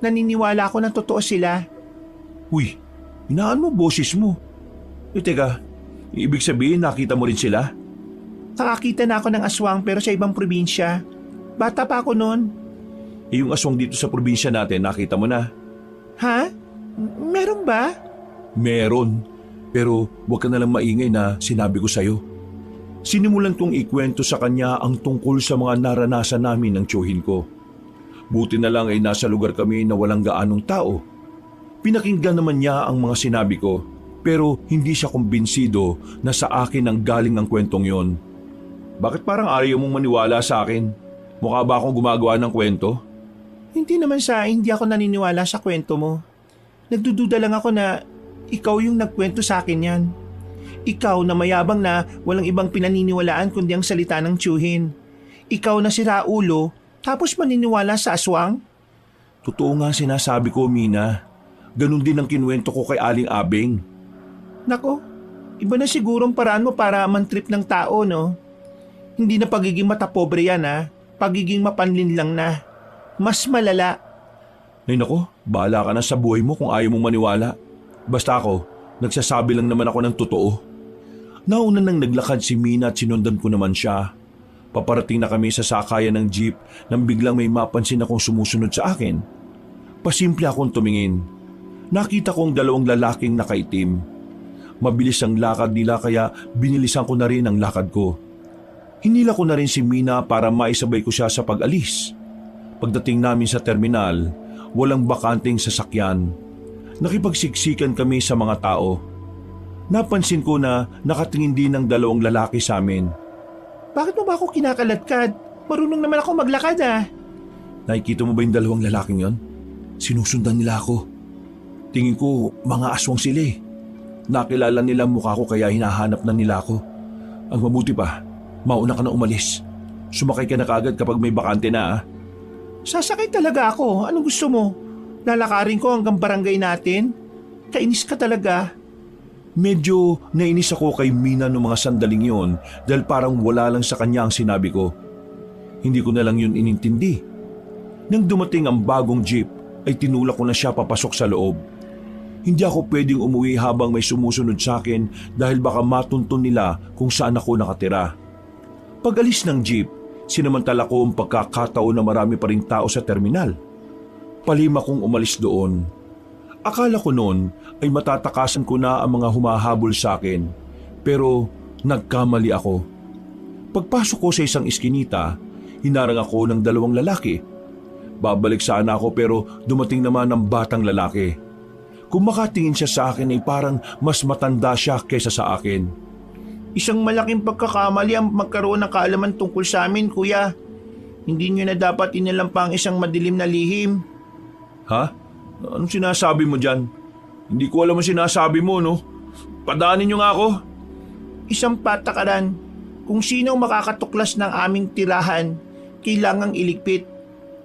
naniniwala ako na totoo sila. Uy, inaan mo boses mo. Teka, ibig sabihin nakita mo rin sila? Nakakita na ako ng aswang pero sa ibang probinsya. Bata pa ako noon. Yung aswang dito sa probinsya natin, nakita mo na? Ha? Meron ba? Meron. Pero huwag ka nalang maingay na sinabi ko sa'yo. Sinimulan kong ikwento sa kanya ang tungkol sa mga naranasan namin ng tiyuhin ko. Buti na lang ay nasa lugar kami na walang gaanong tao. Pinakinggan naman niya ang mga sinabi ko, pero hindi siya kumbinsido na sa akin ang galing ang kwentong yon. Bakit parang ayaw mong maniwala sa akin? Mukha ba akong gumagawa ng kwento? Hindi ako naniniwala sa kwento mo. Nagdududa lang ako na ikaw yung nagkwento sa akin yan. Ikaw na mayabang na walang ibang pinaniniwalaan kundi ang salita ng tiyuhin. Ikaw na si Raulo, tapos maniniwala sa aswang? Totoo nga sinasabi ko, Mina. Ganun din ang kinuwento ko kay Aling Abeng. Nako, iba na sigurong paraan mo para mantrip ng tao, no? Hindi na pagiging matapobre yan, ha? Pagiging mapanlin lang na. Mas malala. Ay nako, bahala ka na sa buhay mo kung ayaw mong maniwala. Basta ako, nagsasabi lang naman ako ng totoo. Nauna nang naglakad si Mina at sinundan ko naman siya. Paparating na kami sa sakayan ng jeep nang biglang may mapansin akong sumusunod sa akin. Pasimple akong tumingin. Nakita kong dalawang lalaking nakaitim. Mabilis ang lakad nila kaya binilisan ko na rin ang lakad ko. Hinila ko na rin si Mina para maisabay ko siya sa pag-alis. Pagdating namin sa terminal, walang bakanting sasakyan. Nakipagsiksikan kami sa mga tao. Napansin ko na nakatingin din ng dalawang lalaki sa amin. Bakit mo ba ako kinakaladkad? Marunong naman ako maglakad, ah. Nakikita mo ba yung dalawang lalaking yon? Sinusundan nila ako. Tingin ko mga aswang sila eh. Nakilala nila ang mukha ko kaya hinahanap na nila ako. Ang mabuti pa, mauna ka na umalis. Sumakay ka na kaagad kapag may bakante na, ah. Sasakay talaga ako. Anong gusto mo? Lalakarin ko hanggang barangay natin? Kainis ka talaga. Medyo nainis ako kay Mina noong mga sandaling yon dahil parang wala lang sa kanya ang sinabi ko. Hindi ko na lang yun inintindi. Nang dumating ang bagong jeep ay tinulak ko na siya papasok sa loob. Hindi ako pwedeng umuwi habang may sumusunod sa akin dahil baka matuntun nila kung saan ako nakatira. Pag alis ng jeep, sinamantala ko ang pagkakataon na marami pa ring tao sa terminal. Palima kong umalis doon. Akala ko noon ay matatakasan ko na ang mga humahabol sa akin, pero nagkamali ako. Pagpasok ko sa isang iskinita, hinarang ako ng dalawang lalaki. Babalik sana ako pero dumating naman ang batang lalaki. Kung makatingin siya sa akin ay parang mas matanda siya kaysa sa akin. Isang malaking pagkakamali ang magkaroon ng kaalaman tungkol sa amin, kuya. Hindi nyo na dapat inalam pa ang isang madilim na lihim. Ha? Anong sinasabi mo dyan? Hindi ko alam ang sinasabi mo, no? Padaanin niyo nga ako. Isang patakaran. Kung sino ang makakatuklas ng aming tirahan, kailangang iligpit,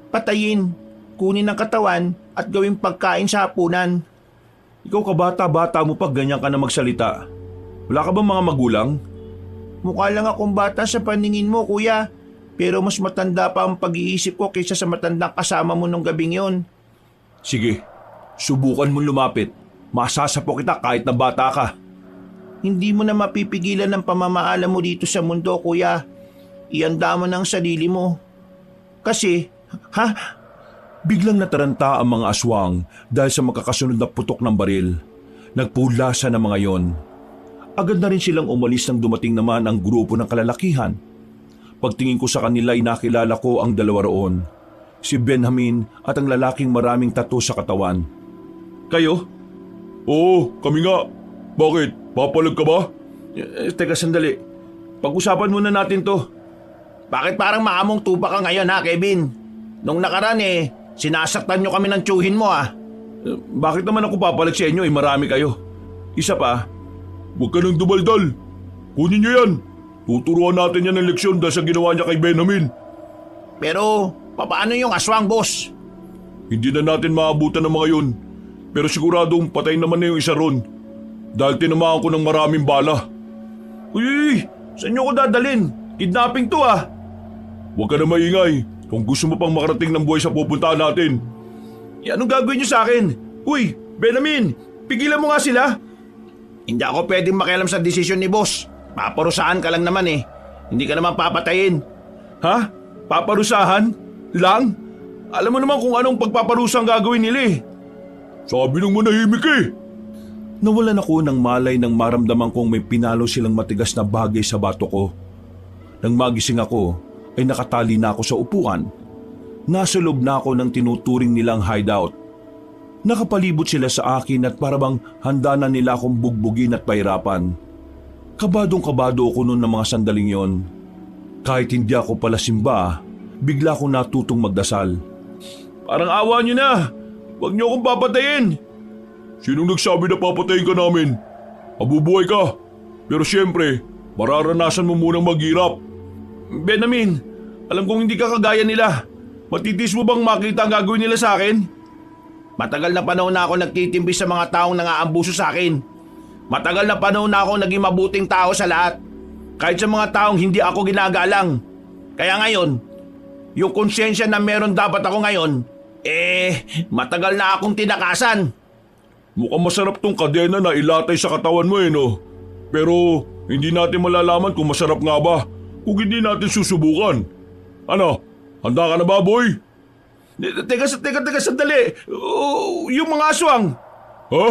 patayin, kunin ang katawan at gawing pagkain sa hapunan. Ikaw kabata-bata mo pag ganyan ka na magsalita. Wala ka bang mga magulang? Mukha lang akong bata sa paningin mo, kuya. Pero mas matanda pa ang pag-iisip ko kaysa sa matandang kasama mo nung gabing yon. Sige, subukan mong lumapit. Masasapo kita kahit na bata ka. Hindi mo na mapipigilan ang pamamaala mo dito sa mundo, kuya. Ianda mo ng sarili mo. Kasi, Biglang nataranta ang mga aswang dahil sa magkakasunod na putok ng baril. Nagpulasa ng mga yon. Agad na rin silang umalis nang dumating naman ang grupo ng kalalakihan. Pagtingin ko sa kanila ay nakilala ko ang dalawa roon. Si Benjamin at ang lalaking maraming tattoo sa katawan. Kayo? Oo, kami nga. Bakit? Papalag ka ba? Teka sandali. Pag-usapan muna natin to. Bakit parang maamong tupa ka ngayon ha, Kevin? Nung nakaraan sinasaktan nyo kami ng tiyuhin mo ha. Bakit naman ako papalag sa inyo? Marami kayo. Isa pa. Huwag ka nang dumaldal. Kunin niyo yan. Tuturuan natin yan ng leksyon dahil sa ginawa niya kay Benjamin. Pero paano yung aswang, boss? Hindi na natin maabutan ng mga yun. Pero siguradong patay naman na yung isa ron. Dahil tinamaan ko ng maraming bala. Uy, saan nyo ko dadalin? Kidnapping to ah. Huwag ka na maingay kung gusto mo pang makarating ng buhay sa pupuntahan natin. Anong gagawin niyo sa akin? Uy, Benamin, pigilan mo nga sila. Hindi ako pwedeng makialam sa desisyon ni boss. Paparusahan ka lang naman eh. Hindi ka naman papatayin. Ha? Paparusahan? Lang? Alam mo naman kung anong pagpaparusang gagawin nila eh. Sabi nung manahimik eh. Nawalan ako ng malay nang maramdaman kong may pinalo silang matigas na bagay sa bato ko. Nang magising ako, ay nakatali na ako sa upuan. Nasa loob na ako ng tinuturing nilang hideout. Nakapalibot sila sa akin at parabang handa na nila akong bugbugin at pahirapan. Kabadong-kabado ako noon ng mga sandaling yon. Kahit hindi ako pala simba, bigla akong natutong magdasal. Parang awa niyo na. Huwag niyo akong papatayin. Sinong nagsabi na papatayin ka namin? Mabubuhay ka. Pero siyempre, mararanasan mo munang maghirap. Benamin, alam kong hindi ka kagaya nila. Matitis mo bang makita ang gagawin nila sa akin? Matagal na panahon na ako nagtitimbi sa mga taong nangaambuso sa akin. Matagal na panahon na ako naging mabuting tao sa lahat. Kahit sa mga taong hindi ako ginagalang. Kaya ngayon, yung konsyensya na meron dapat ako ngayon, matagal na akong tinakasan. Mukhang masarap tong kadena na ilatay sa katawan mo no? Pero hindi natin malalaman kung masarap nga ba kung hindi natin susubukan. Ano? Handa ka na ba, boy? Teka, sandali. Yung mga aswang. Ha?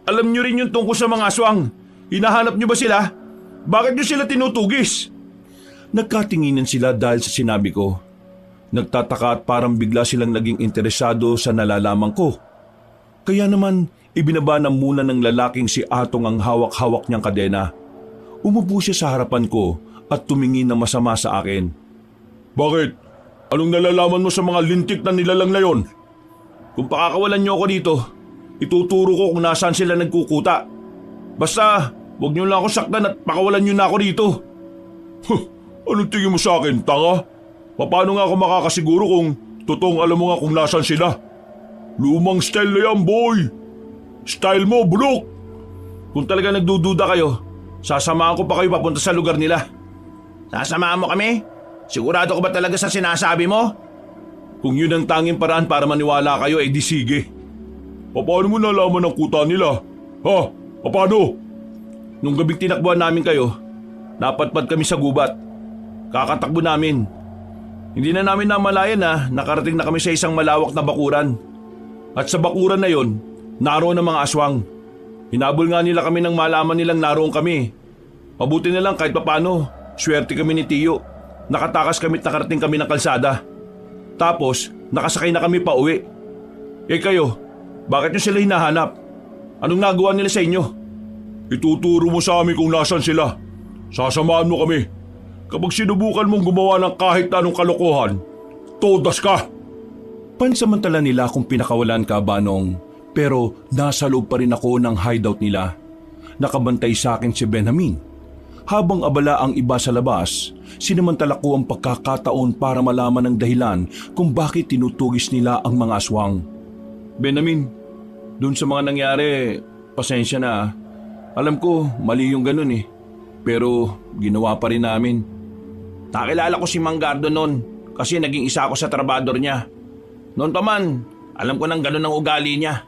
Alam nyo rin yung tungkol sa mga aswang. Hinahanap nyo ba sila? Bakit nyo sila tinutugis? Nagkatinginan sila dahil sa sinabi ko. Nagtataka at parang bigla silang naging interesado sa nalalaman ko. Kaya naman, ibinaba na muna ng lalaking si Atong ang hawak-hawak niyang kadena. Umupo siya sa harapan ko at tumingin na masama sa akin. Bakit? Anong nalalaman mo sa mga lintik na nilalang na yon? Kung pakakawalan nyo ako dito, ituturo ko kung nasaan sila nagkukuta. Basta, huwag nyo lang ako saktan at pakawalan nyo na ako dito. Anong tingin mo sa akin, tanga? Paano nga ako makakasiguro kung totoong alam mo nga kung nasaan sila? Lumang style na yan, boy! Style mo, bulok! Kung talaga nagdududa kayo, sasamahan ko pa kayo papunta sa lugar nila. Sasamahan mo kami? Sigurado ka ba talaga sa sinasabi mo? Kung yun ang tanging paraan para maniwala kayo, di sige. Paano mo nalaman ang kuta nila? Ha? Paano? Nung gabing tinakbuhan namin kayo, napadpad kami sa gubat. Kakatakbo namin. Hindi na namin namalayan na nakarating na kami sa isang malawak na bakuran. At sa bakuran na yon, naroon ang mga aswang. Hinabol nga nila kami nang malaman nilang naroon kami. Mabuti na lang kahit papano, swerte kami ni Tiyo. Nakatakas kami at nakarating kami ng kalsada. Tapos, nakasakay na kami pa uwi. Kayo, bakit nyo sila hinahanap? Anong nagawa nila sa inyo? Ituturo mo sa amin kung nasan sila. Sasamahan mo kami. Kapag sinubukan mong gumawa ng kahit anong kalokohan, todas ka! Pansamantala nila akong pinakawalan ka, Banong. Pero nasa loob pa rin ako ng hideout nila. Nakabantay sa akin si Benjamin. Habang abala ang iba sa labas, sinamantala ko ang pagkakataon para malaman ang dahilan kung bakit tinutugis nila ang mga aswang. Benjamin, dun sa mga nangyari, pasensya na. Alam ko, mali yung ganun eh. Pero ginawa pa rin namin. Nakilala ko si Mang Gardo noon kasi naging isa ako sa trabador niya. Noon pa man, alam ko nang ganun ang ugali niya.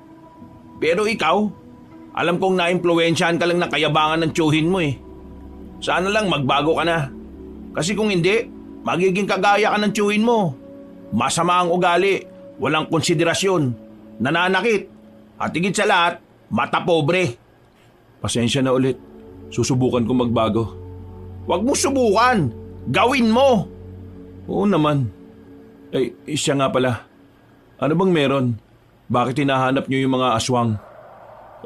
Pero ikaw, alam kong naimpluwensyahan ka lang ng kayabangan ng tiyuhin mo eh. Sana lang magbago ka na. Kasi kung hindi, magiging kagaya ka ng tiyuhin mo. Masama ang ugali, walang konsiderasyon, nananakit, at higit sa lahat, mata pobre. Pasensya na ulit. Susubukan ko magbago. Huwag mo subukan. Gawin mo. Oo naman. Siya nga pala. Ano bang meron? Bakit hinahanap niyo yung mga aswang?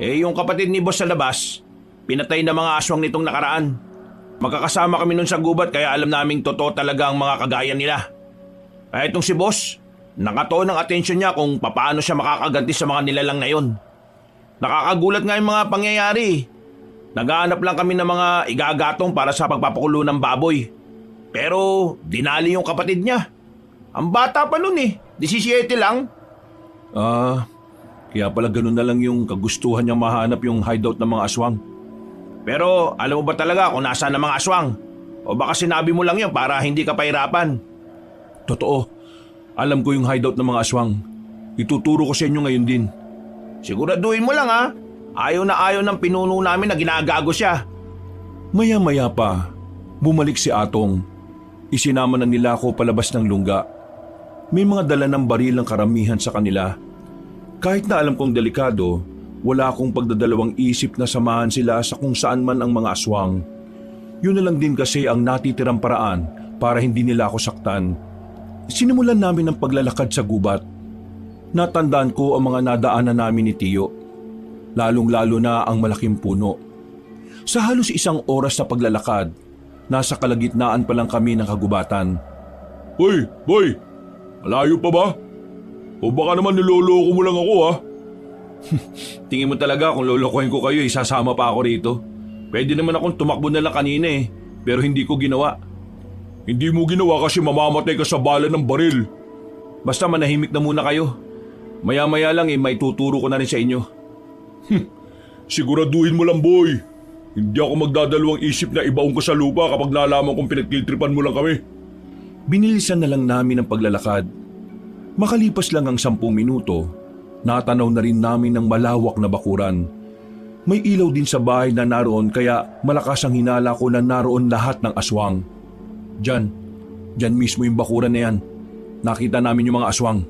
Yung kapatid ni boss sa labas, pinatay na mga aswang nitong nakaraan. Magkakasama kami nun sa gubat kaya alam naming totoo talaga ang mga kagaya nila. Kaya itong si boss, nakatuon ang atensyon niya kung paano siya makakaganti sa mga nilalang na yon. Nakakagulat nga yung mga pangyayari. Naghahanap lang kami ng mga igagatong para sa pagpapakulo ng baboy. Pero dinali yung kapatid niya. Ang bata pa nun 17 lang. Kaya pala ganun na lang yung kagustuhan niyang mahanap yung hideout ng mga aswang. Pero alam mo ba talaga kung nasaan ang mga aswang? O baka sinabi mo lang yun para hindi ka pahirapan? Totoo. Alam ko yung hideout ng mga aswang. Ituturo ko sa inyo ngayon din. Siguraduhin mo lang ha. Ayaw ng pinuno namin na ginagago siya. Maya-maya pa, bumalik si Atong. Isinama na nila ako palabas ng lungga. May mga dala ng baril ng karamihan sa kanila. Kahit na alam kong delikado, wala akong pagdadalawang isip na samahan sila sa kung saan man ang mga aswang. Yun na lang din kasi ang natitirang paraan para hindi nila ako saktan. Sinimulan namin ang paglalakad sa gubat. Natandaan ko ang mga nadaanan namin ni Tiyo. Lalong-lalo na ang malaking puno. Sa halos isang oras na paglalakad, nasa kalagitnaan pa lang kami ng kagubatan. Hoy, boy! Malayo pa ba? O baka naman niloloko mo lang ako ha? Tingin mo talaga kung lolokohin ko kayo, isasama pa ako rito. Pwede naman akong tumakbo na lang kanina pero hindi ko ginawa. Hindi mo ginawa kasi mamamatay ka sa bala ng baril. Basta manahimik na muna kayo. Maya-maya lang may tuturo ko na rin sa inyo. Siguraduhin mo lang, boy. Hindi ako magdadalawang isip na ibaong ka sa lupa kapag nalaman kong pinagtitripan mo lang kami. Binilisan na lang namin ang paglalakad. Makalipas lang ang 10 minuto, natanaw na rin namin ng malawak na bakuran. May ilaw din sa bahay na naroon kaya malakas ang hinala ko na naroon lahat ng aswang. Diyan mismo yung bakuran na yan. Nakita namin yung mga aswang.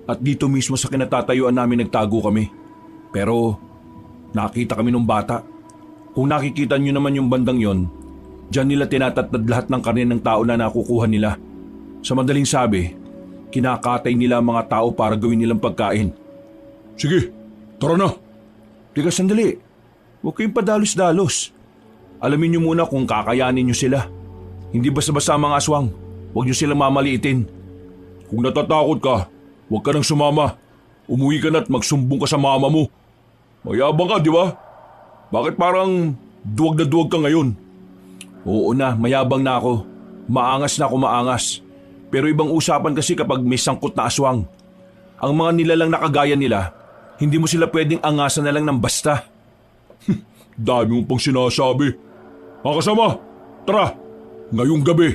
At dito mismo sa kinatatayuan namin nagtago kami. Pero nakita kami ng bata. Kung nakikita nyo naman yung bandang yon, diyan nila tinatatad lahat ng karne ng tao na nakukuha nila. Sa madaling sabi, kinakatay nila ang mga tao para gawin nilang pagkain. Sige, tara na. Teka sandali, huwag kayong padalos-dalos. Alamin nyo muna kung kakayanin nyo sila. Hindi basta-basta ang mga aswang, huwag nyo silang mamaliitin. Kung natatakot ka, huwag ka nang sumama. Umuwi ka na at magsumbong ka sa mama mo. Mayabang ka, di ba? Bakit parang duwag na duwag ka ngayon? Oo na, mayabang na ako. Maangas na ako maangas. Pero ibang usapan kasi kapag may sangkot na aswang. Ang mga nilalang nakagaya nila, hindi mo sila pwedeng angasan na lang ng basta. Dami mo pang sinasabi. Mga kasama, tara. Ngayong gabi,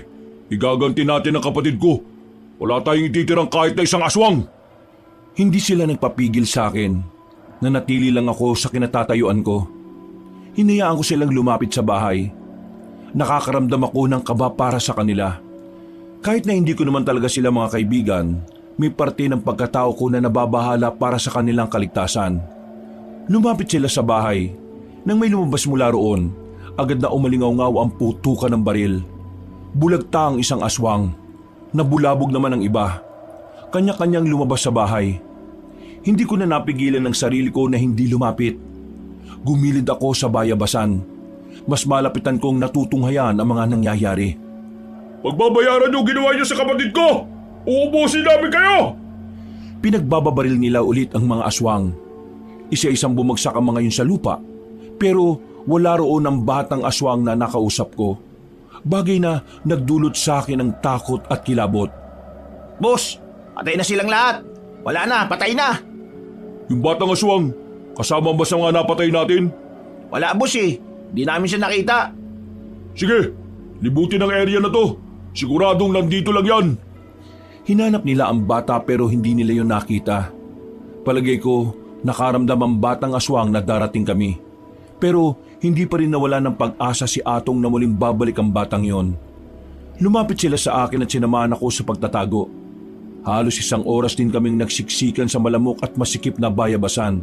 igaganti natin ang kapatid ko. Wala tayong ititirang kahit na isang aswang. Hindi sila nagpapigil sa akin. Nanatili lang ako sa kinatatayuan ko. Hinayaan ko silang lumapit sa bahay. Nakakaramdam ako ng kaba para sa kanila. Kahit na hindi ko naman talaga sila mga kaibigan, may parte ng pagkatao ko na nababahala para sa kanilang kaligtasan. Lumapit sila sa bahay. Nang may lumabas mula roon, agad na umalingaw-ngaw ang putukan ng baril. Bulagta ang isang aswang. Nabulabog naman ang iba. Kanya-kanyang lumabas sa bahay. Hindi ko na napigilan ng sarili ko na hindi lumapit. Gumilid ako sa bayabasan. Mas malapitan kong natutunghayan ang mga nangyayari. Pagbabayaran yung ginawa niyo sa kapatid ko! Uubusin namin kayo! Pinagbababaril nila ulit ang mga aswang. Isa-isang bumagsak ang mga yun sa lupa. Pero wala roon ang batang aswang na nakausap ko. Bagay na nagdulot sa akin ng takot at kilabot. Boss, patay na silang lahat. Wala na, patay na. Yung batang aswang, kasama ba sa mga napatay natin? Wala boss di namin siya nakita. Sige, libutin ang area na to. Siguradong nandito lang yan. Hinanap nila ang bata pero hindi nila yon nakita. Palagay ko, nakaramdam ang batang aswang na darating kami. Pero hindi pa rin nawala ng pag-asa si Atong na muling babalik ang batang yon. Lumapit sila sa akin at sinamahan ako sa pagtatago. Halos 1 oras din kaming nagsiksikan sa malamok at masikip na bayabasan.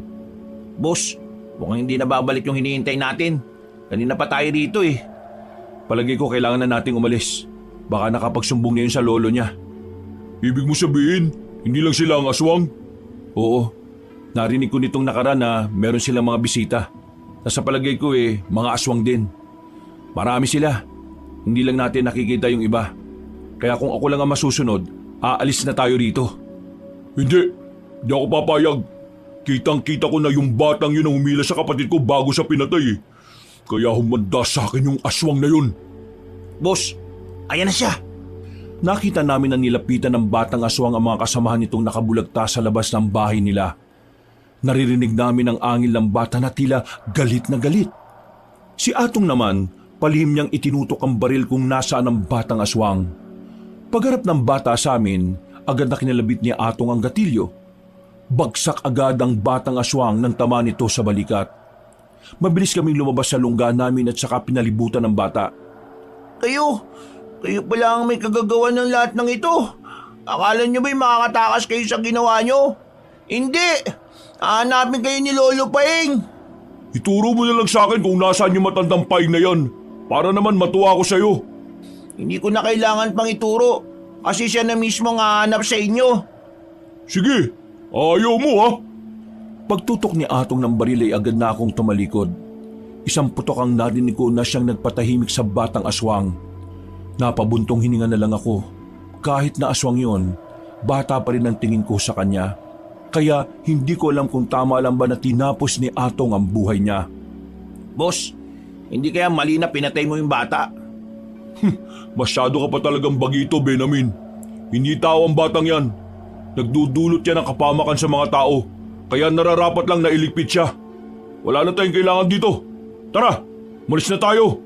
Boss, mukhang hindi na babalik yung hinihintay natin. Kanina pa tayo rito Palagay ko kailangan na nating umalis. Baka nakapagsumbong na yun sa lolo niya. Ibig mo sabihin, hindi lang sila ang aswang? Oo, narinig ko nitong nakaraan na meron silang mga bisita. Sa palagay ko mga aswang din. Marami sila. Hindi lang natin nakikita yung iba. Kaya kung ako lang ang masusunod, aalis na tayo rito. Hindi ako papayag. Kitang-kita ko na yung batang yun ang humila sa kapatid ko bago siya pinatay. Kaya humanda sa akin yung aswang na yun. Boss, ayan na siya. Nakita namin na nilapitan ng batang aswang ang mga kasamahan nitong nakabulagta sa labas ng bahay nila. Naririnig namin ang angil ng bata na tila galit na galit. Si Atong naman, palihim niyang itinutok ang baril kung nasaan ang batang aswang. Pagharap ng bata sa amin, agad na kinalabit ni Atong ang gatilyo. Bagsak agad ang batang aswang ng tama nito sa balikat. Mabilis kaming lumabas sa lungga namin at saka pinalibutan ng bata. Kayo pala ang may kagagawa ng lahat ng ito. Akala nyo ba'y makakatakas kayo sa ginawa nyo? Hindi! Hahanapin kayo ni Lolo Paing. Ituro mo na lang sa akin kung nasaan yung matandang paing na yan. Para naman matuwa ako sa'yo. Hindi ko na kailangan pang ituro kasi siya na mismo ang hahanap sa inyo. Sige, ayaw mo ha. Pagtutok ni Atong ng baril ay agad na akong tumalikod. Isang putok ang narinig ko na siyang nagpatahimik sa batang aswang. Napabuntong hininga na lang ako. Kahit na aswang yon, bata pa rin ang tingin ko sa kanya. Kaya hindi ko alam kung tama lang ba na tinapos ni Atong ang buhay niya. Boss, hindi kaya mali na pinatay mo yung bata? Masyado ka pa talagang bagito, Benamin. Hindi tao ang batang yan. Nagdudulot yan ng kapamakan sa mga tao. Kaya nararapat lang na iligpit siya. Wala na tayong kailangan dito. Tara, malis na tayo.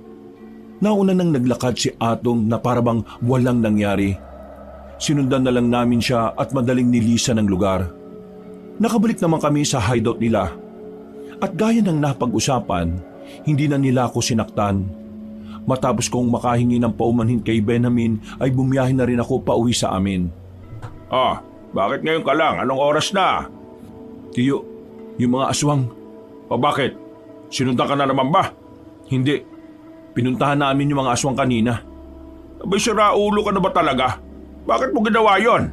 Nauna nang naglakad si Atong na parabang walang nangyari. Sinundan na lang namin siya at madaling nilisan ng lugar. Nakabalik naman kami sa hideout nila. At gaya ng napag-usapan, hindi na nila ako sinaktan. Matapos kong makahingi ng paumanhin kay Benamin ay bumiyahin na rin ako pauwi sa amin. Bakit ngayon ka lang? Anong oras na? Tiyo, yung mga aswang. Bakit? Sinundan ka na naman ba? Hindi. Pinuntahan namin yung mga aswang kanina. Abay, siraulo ka na ba talaga? Bakit mo ginawa yon?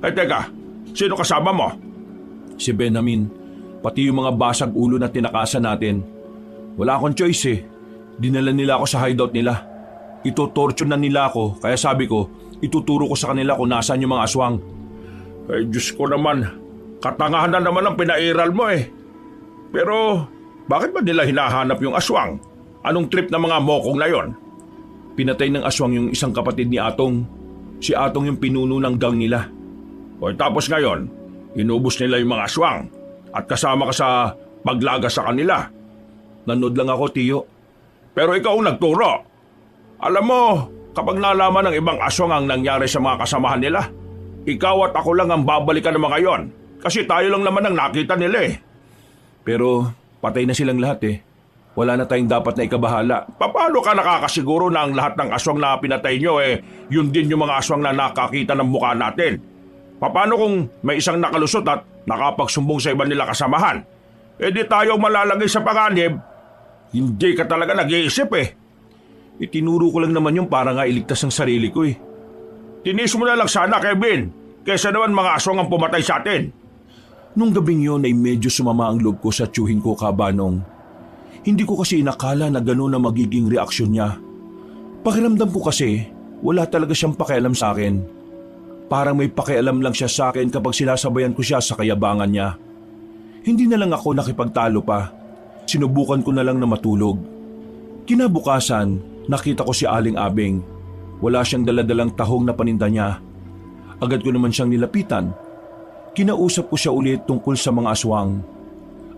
Teka, sino kasama mo? Si Benamin, pati yung mga basag ulo na tinakasan natin. Wala akong choice eh. Dinala nila ako sa hideout nila. Ito-torture na nila ako, kaya sabi ko, ituturo ko sa kanila kung nasaan yung mga aswang. Ay, Diyos ko naman. Katangahan na naman ang pinairal mo eh. Pero, bakit ba nila hinahanap yung aswang? Anong trip ng mga mokong na yon? Pinatay ng aswang yung isang kapatid ni Atong. Si Atong yung pinuno ng gang nila. O tapos ngayon, inubos nila yung mga aswang at kasama ka sa paglaga sa kanila. Nanood lang ako, Tiyo. Pero ikaw ang nagturo. Alam mo, kapag nalaman ng ibang aswang ang nangyari sa mga kasamahan nila, ikaw at ako lang ang babalikan ng mga yon. Kasi tayo lang naman ang nakita nila eh. Pero patay na silang lahat eh. Wala na tayong dapat na ikabahala. Paano ka nakakasiguro na ang lahat ng aswang na pinatay nyo yun din yung mga aswang na nakakita ng mukha natin? Paano kung may isang nakalusot at nakapagsumbong sa iba nila kasamahan? Di tayo malalagay sa panganib. Hindi ka talaga nag-iisip eh. Itinuro ko lang naman yung para nga iligtas ang sarili ko eh. Tinis mo na lang sana, Kevin. Kesa naman mga aswang ang pumatay sa atin. Nung gabing yon ay medyo sumama ang loob ko sa tiyuhin ko, Kabanong. Hindi ko kasi inakala na gano'n na magiging reaksyon niya. Pakiramdam ko kasi, wala talaga siyang pakialam sa akin. Parang may pakialam lang siya sa akin kapag sinasabayan ko siya sa kayabangan niya. Hindi na lang ako nakipagtalo pa. Sinubukan ko na lang na matulog. Kinabukasan, nakita ko si Aling Abing. Wala siyang daladalang tahong na paninda niya. Agad ko naman siyang nilapitan. Kinausap ko siya ulit tungkol sa mga aswang.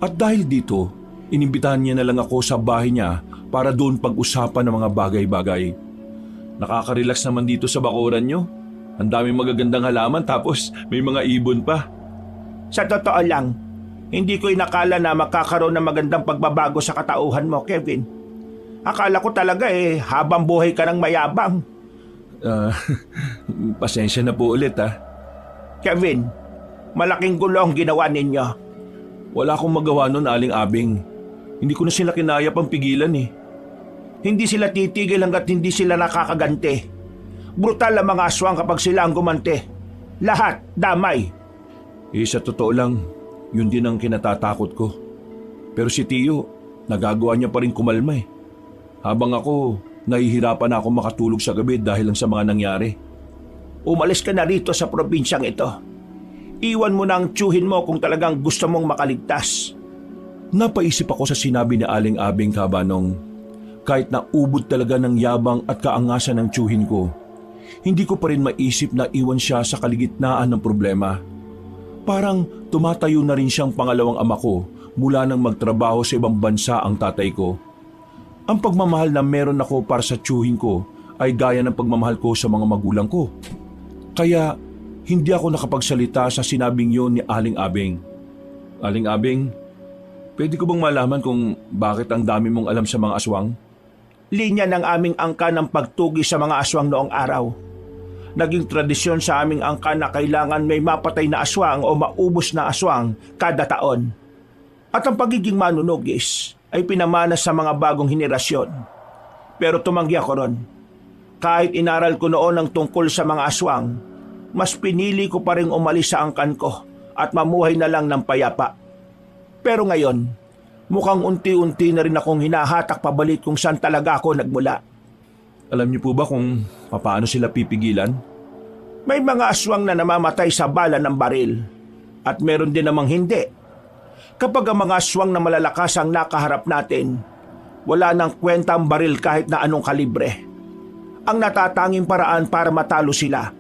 At dahil dito, inimbitahan niya na lang ako sa bahay niya para doon pag-usapan ng mga bagay-bagay. Nakaka-relax naman dito sa bakuran niyo. Ang daming magagandang halaman tapos may mga ibon pa. Sa totoo lang, hindi ko inakala na magkakaroon ng magandang pagbabago sa katauhan mo, Kevin. Akala ko talaga habang buhay ka ng mayabang. Pasensya na po ulit ha. Kevin, malaking gulo ang ginawa ninyo. Wala akong magawa nun, Aling Abing. Hindi ko na sila kinaya pang pigilan eh. Hindi sila titigil hanggat hindi sila nakakaganti. Brutal ang mga aswang kapag sila ang gumanti. Lahat, damay. Sa totoo lang, yun din ang kinatatakot ko. Pero si Tiyo, nagagawa niya pa rin kumalma eh. Habang ako, nahihirapan na ako makatulog sa gabi dahil lang sa mga nangyari. Umalis ka na rito sa probinsyang ito. Iwan mo na ang tiyuhin mo kung talagang gusto mong makaligtas. Napaisip ako sa sinabi ni Aling Abing, Kabanong. Kahit na ubod talaga ng yabang at kaangasan ng tiyuhin ko, hindi ko pa rin maisip na iwan siya sa kaligitnaan ng problema. Parang tumatayo na rin siyang pangalawang ama ko mula nang magtrabaho sa ibang bansa ang tatay ko. Ang pagmamahal na meron ako para sa tiyuhin ko ay gaya ng pagmamahal ko sa mga magulang ko. Kaya hindi ako nakapagsalita sa sinabing yon ni Aling Abing. Aling Abing, pwede ko bang malaman kung bakit ang dami mong alam sa mga aswang? Linya ng aming angka ng pagtugi sa mga aswang noong araw. Naging tradisyon sa aming angka na kailangan may mapatay na aswang o maubos na aswang kada taon. At ang pagiging manunugis ay pinamana sa mga bagong henerasyon. Pero tumanggi ako ron. Kahit inaral ko noon ang tungkol sa mga aswang, mas pinili ko pa rin umalis sa angkan ko at mamuhay na lang ng payapa. Pero ngayon, mukhang unti-unti na rin akong hinahatak pabalik kung saan talaga ako nagmula. Alam niyo po ba kung paano sila pipigilan? May mga aswang na namamatay sa bala ng baril at meron din namang hindi. Kapag ang mga aswang na malalakas ang nakaharap natin, wala nang kwenta ang baril kahit na anong kalibre. Ang natatanging paraan para matalo sila,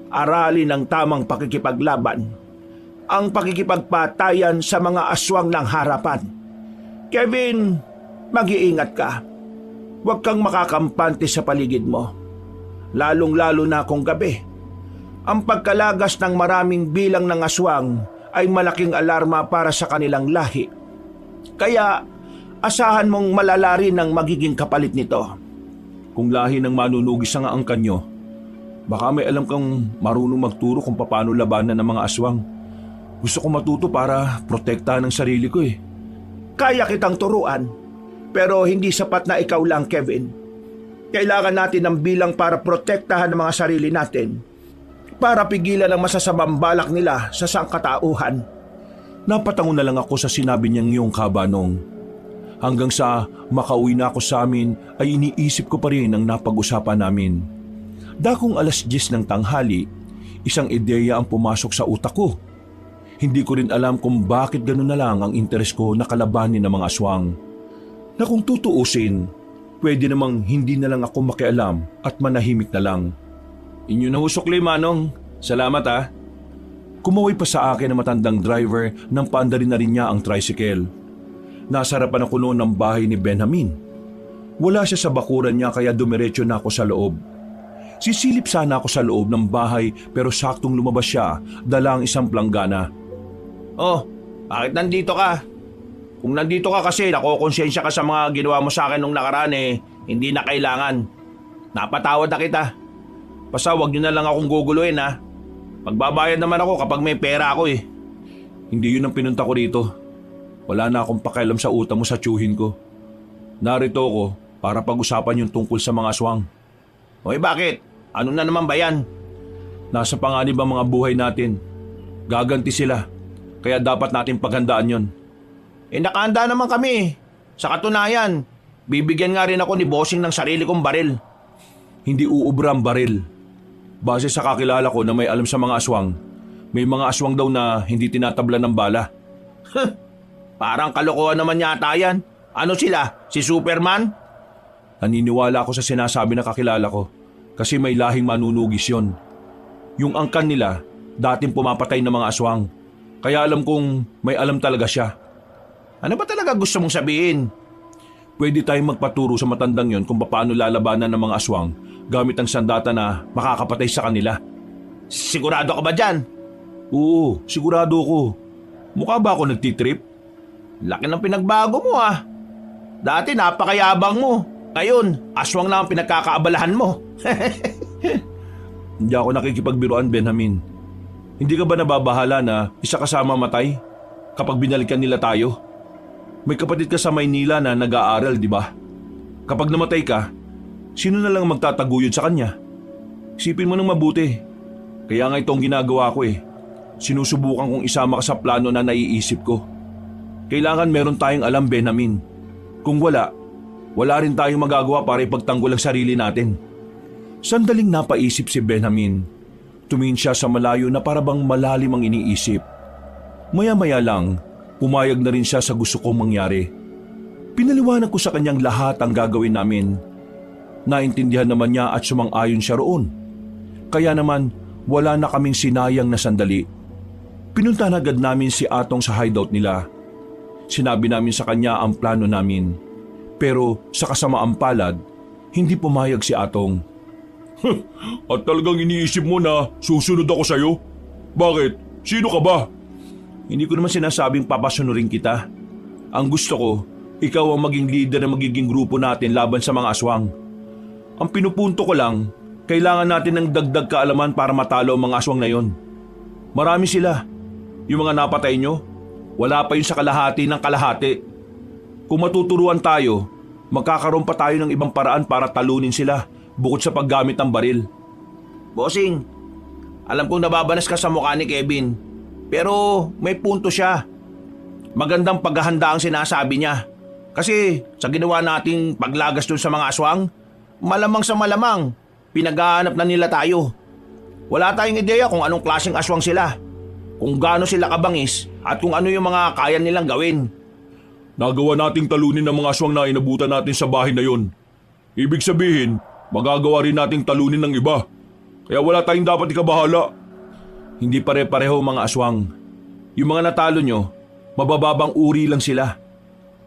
aralin ang tamang pakikipaglaban, ang pakikipagpatayan sa mga aswang ng harapan. Kevin, mag-iingat ka. Huwag kang makakampante sa paligid mo. Lalong-lalo na kung gabi. Ang pagkalagas ng maraming bilang ng aswang ay malaking alarma para sa kanilang lahi. Kaya asahan mong malala rin ang magiging kapalit nito. Kung lahi ng manunugis ang angkan nyo, baka may alam kang marunong magturo kung paano labanan ng mga aswang. Gusto ko matuto para protektahan ang sarili ko eh. Kaya kitang turuan, pero hindi sapat na ikaw lang, Kevin. Kailangan natin ng bilang para protektahan ang mga sarili natin, para pigilan ang masasamang balak nila sa sangkatauhan. Napatango na lang ako sa sinabi niyang iyong kabanong. Hanggang sa makauwi na ako sa amin ay iniisip ko pa rin ang napag-usapan namin. Dakong 10:00 ng tanghali, isang ideya ang pumasok sa utak ko. Hindi ko rin alam kung bakit gano'n na lang ang interes ko na kalabanin ng mga aswang. Na kung tutuusin, pwede namang hindi na lang ako makialam at manahimik na lang. Inyo na husokli, Manong. Salamat ah. Kumaway pa sa akin ang matandang driver nang paandarin na rin niya ang tricycle. Nasa harapan ako noon ng bahay ni Benjamin. Wala siya sa bakuran niya kaya dumiretso na ako sa loob. Sisilip sana ako sa loob ng bahay pero saktong lumabas siya, dala ang isang planggana. Oh, bakit nandito ka? Kung nandito ka kasi nakokonsensya ka sa mga ginawa mo sa akin nung nakaraan hindi na kailangan. Napatawad na kita. Basta wag niyo na lang akong guguluhin ha. Magbabayad naman ako kapag may pera ako eh. Hindi yun ang pinunta ko dito. Wala na akong pakialam sa utang mo sa tiyuhin ko. Narito ako para pag-usapan yung tungkol sa mga aswang. Hoy, bakit? Ano na naman ba yan? Nasa panganib ang mga buhay natin. Gaganti sila. Kaya dapat natin paghandaan yon. Nakahanda naman kami. Sa katunayan, bibigyan nga rin ako ni Bossing ng sarili kong baril. Hindi uubra ang baril. Base sa kakilala ko na may alam sa mga aswang, may mga aswang daw na hindi tinatabla ng bala. Parang kalokohan naman yata yan. Ano sila? Si Superman? Naniniwala ako sa sinasabi na kakilala ko kasi may lahing manunugis yon. Yung angkan nila, dating pumapatay ng mga aswang. Kaya alam kong may alam talaga siya. Ano ba talaga gusto mong sabihin? Pwede tayong magpaturo sa matandang yon kung paano lalabanan ng mga aswang gamit ang sandata na makakapatay sa kanila. Sigurado ka ba dyan? Oo, sigurado ko. Mukha ba ako nagtitrip? Laki ng pinagbago mo ah. Dati napakayabang mo. Ngayon, aswang lang ang pinagkakaabalahan mo. Hindi ako nakikipagbiruan, Benjamin. Hindi ka ba nababahala na isa kasama matay kapag binalikan nila tayo? May kapatid ka sa Maynila na nag-aaral, di ba? Kapag namatay ka, sino na lang magtataguyod sa kanya? Isipin mo nang mabuti. Kaya nga itong ginagawa ko eh. Sinusubukan kong isama ka sa plano na naiisip ko. Kailangan meron tayong alam, Benjamin. Kung wala rin tayong magagawa para ipagtanggol ang sarili natin. Sandaling napaisip si Benjamin. Tumingin siya sa malayo na parabang malalim ang iniisip. Maya-maya lang, pumayag na rin siya sa gusto kong mangyari. Pinaliwanag ko sa kanyang lahat ang gagawin namin. Naintindihan naman niya at sumang-ayon siya roon. Kaya naman, wala na kaming sinayang na sandali. Pinuntahan agad namin si Atong sa hideout nila. Sinabi namin sa kanya ang plano namin. Pero sa kasamaang palad, hindi pumayag si Atong. At talagang iniisip mo na susunod ako sa'yo? Bakit? Sino ka ba? Hindi ko naman sinasabing papasunurin kita. Ang gusto ko, ikaw ang maging leader ng magiging grupo natin laban sa mga aswang. Ang pinupunto ko lang, kailangan natin ng dagdag kaalaman para matalo ang mga aswang na yon. Marami sila. Yung mga napatay nyo, wala pa yun sa kalahati ng kalahati. Kung matuturuan tayo, magkakaroon pa tayo ng ibang paraan para talunin sila bukod sa paggamit ng baril. Bossing, alam kong nababanas ka sa mukha ni Kevin. Pero may punto siya. Magandang paghahanda ang sinasabi niya. Kasi sa ginawa nating paglagas dun sa mga aswang, malamang sa malamang, pinaghahanap na nila tayo. Wala tayong ideya kung anong klaseng aswang sila, kung gaano sila kabangis at kung ano yung mga kaya nilang gawin. Nagawa nating talunin ng mga aswang na inabutan natin sa bahay na yon. Ibig sabihin, magagawa rin nating talunin ng iba. Kaya wala tayong dapat ikabahala. Hindi pare-pareho mga aswang. Yung mga natalo nyo, mabababang uri lang sila.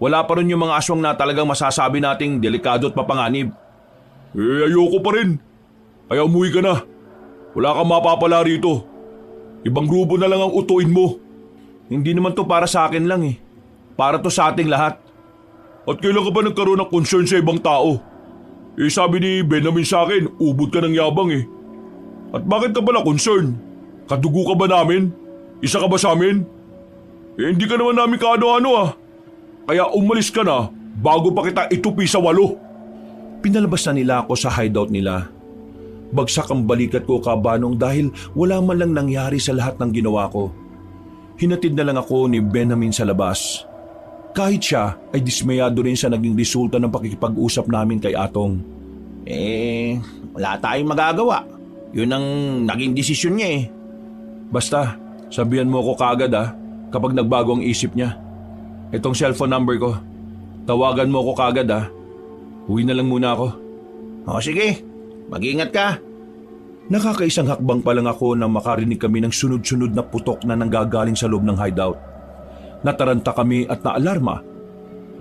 Wala pa rin yung mga aswang na talagang masasabi nating delikado at mapanganib. Ayoko pa rin. Kaya umuwi ka na. Wala kang mapapala rito. Ibang grupo na lang ang utuin mo. Hindi naman to para sa akin lang eh. Para to sa ating lahat. At kailan ka ba nagkaroon ng concern sa ibang tao? Sabi ni Benjamin sa akin, ubod ka ng yabang eh. At bakit ka pala concern? Kadugo ka ba namin? Isa ka ba sa amin? Hindi ka naman namin kaano-ano ah. Kaya umalis ka na bago pa kita itupi sa 8. Pinalabas na nila ako sa hideout nila. Bagsak ang balikat ko kabanong dahil wala man lang nangyari sa lahat ng ginawa ko. Hinatid na lang ako ni Benjamin sa labas. Kahit siya ay dismayado rin sa naging resulta ng pakikipag-usap namin kay Atong. Wala tayong magagawa. Yun ang naging desisyon niya eh. Basta, sabihan mo ako kaagad kapag nagbago ang isip niya. Itong cellphone number ko. Tawagan mo ako kaagad Uwi na lang muna ako. O sige, mag-ingat ka. Nakakaisang hakbang pa lang ako nang makarinig kami ng sunod-sunod na putok na nanggagaling sa loob ng hideout. Nataranta kami at naalarma.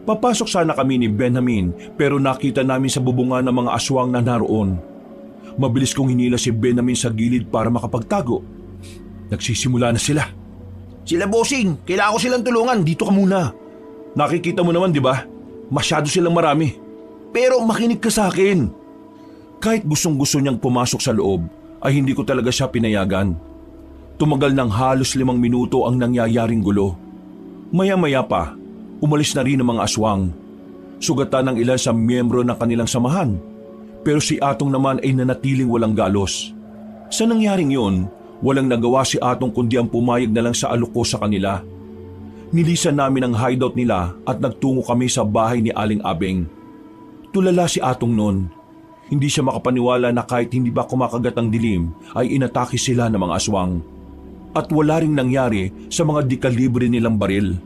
Papasok sana kami ni Benjamin pero nakita namin sa bubungan ng mga aswang na naroon. Mabilis kong hinila si Benjamin sa gilid para makapagtago. Nagsisimula na sila. Sila bossing, kailangan ko silang tulungan. Dito ka muna. Nakikita mo naman, di ba? Masyado silang marami. Pero makinig ka sa akin. Kahit gustong-gusto niyang pumasok sa loob, ay hindi ko talaga siya pinayagan. Tumagal ng halos 5 minuto ang nangyayaring gulo. Maya-maya pa, umalis na rin ang mga aswang. Sugatan ng ilan sa miyembro ng kanilang samahan. Pero si Atong naman ay nanatiling walang galos. Sa nangyaring yun, walang nagawa si Atong kundi ang pumayag na lang sa aluko sa kanila. Nilisan namin ang hideout nila at nagtungo kami sa bahay ni Aling Abeng. Tulala si Atong noon. Hindi siya makapaniwala na kahit hindi ba kumakagat ang dilim ay inatake sila ng mga aswang. At wala ring nangyari sa mga dekalibre nilang baril.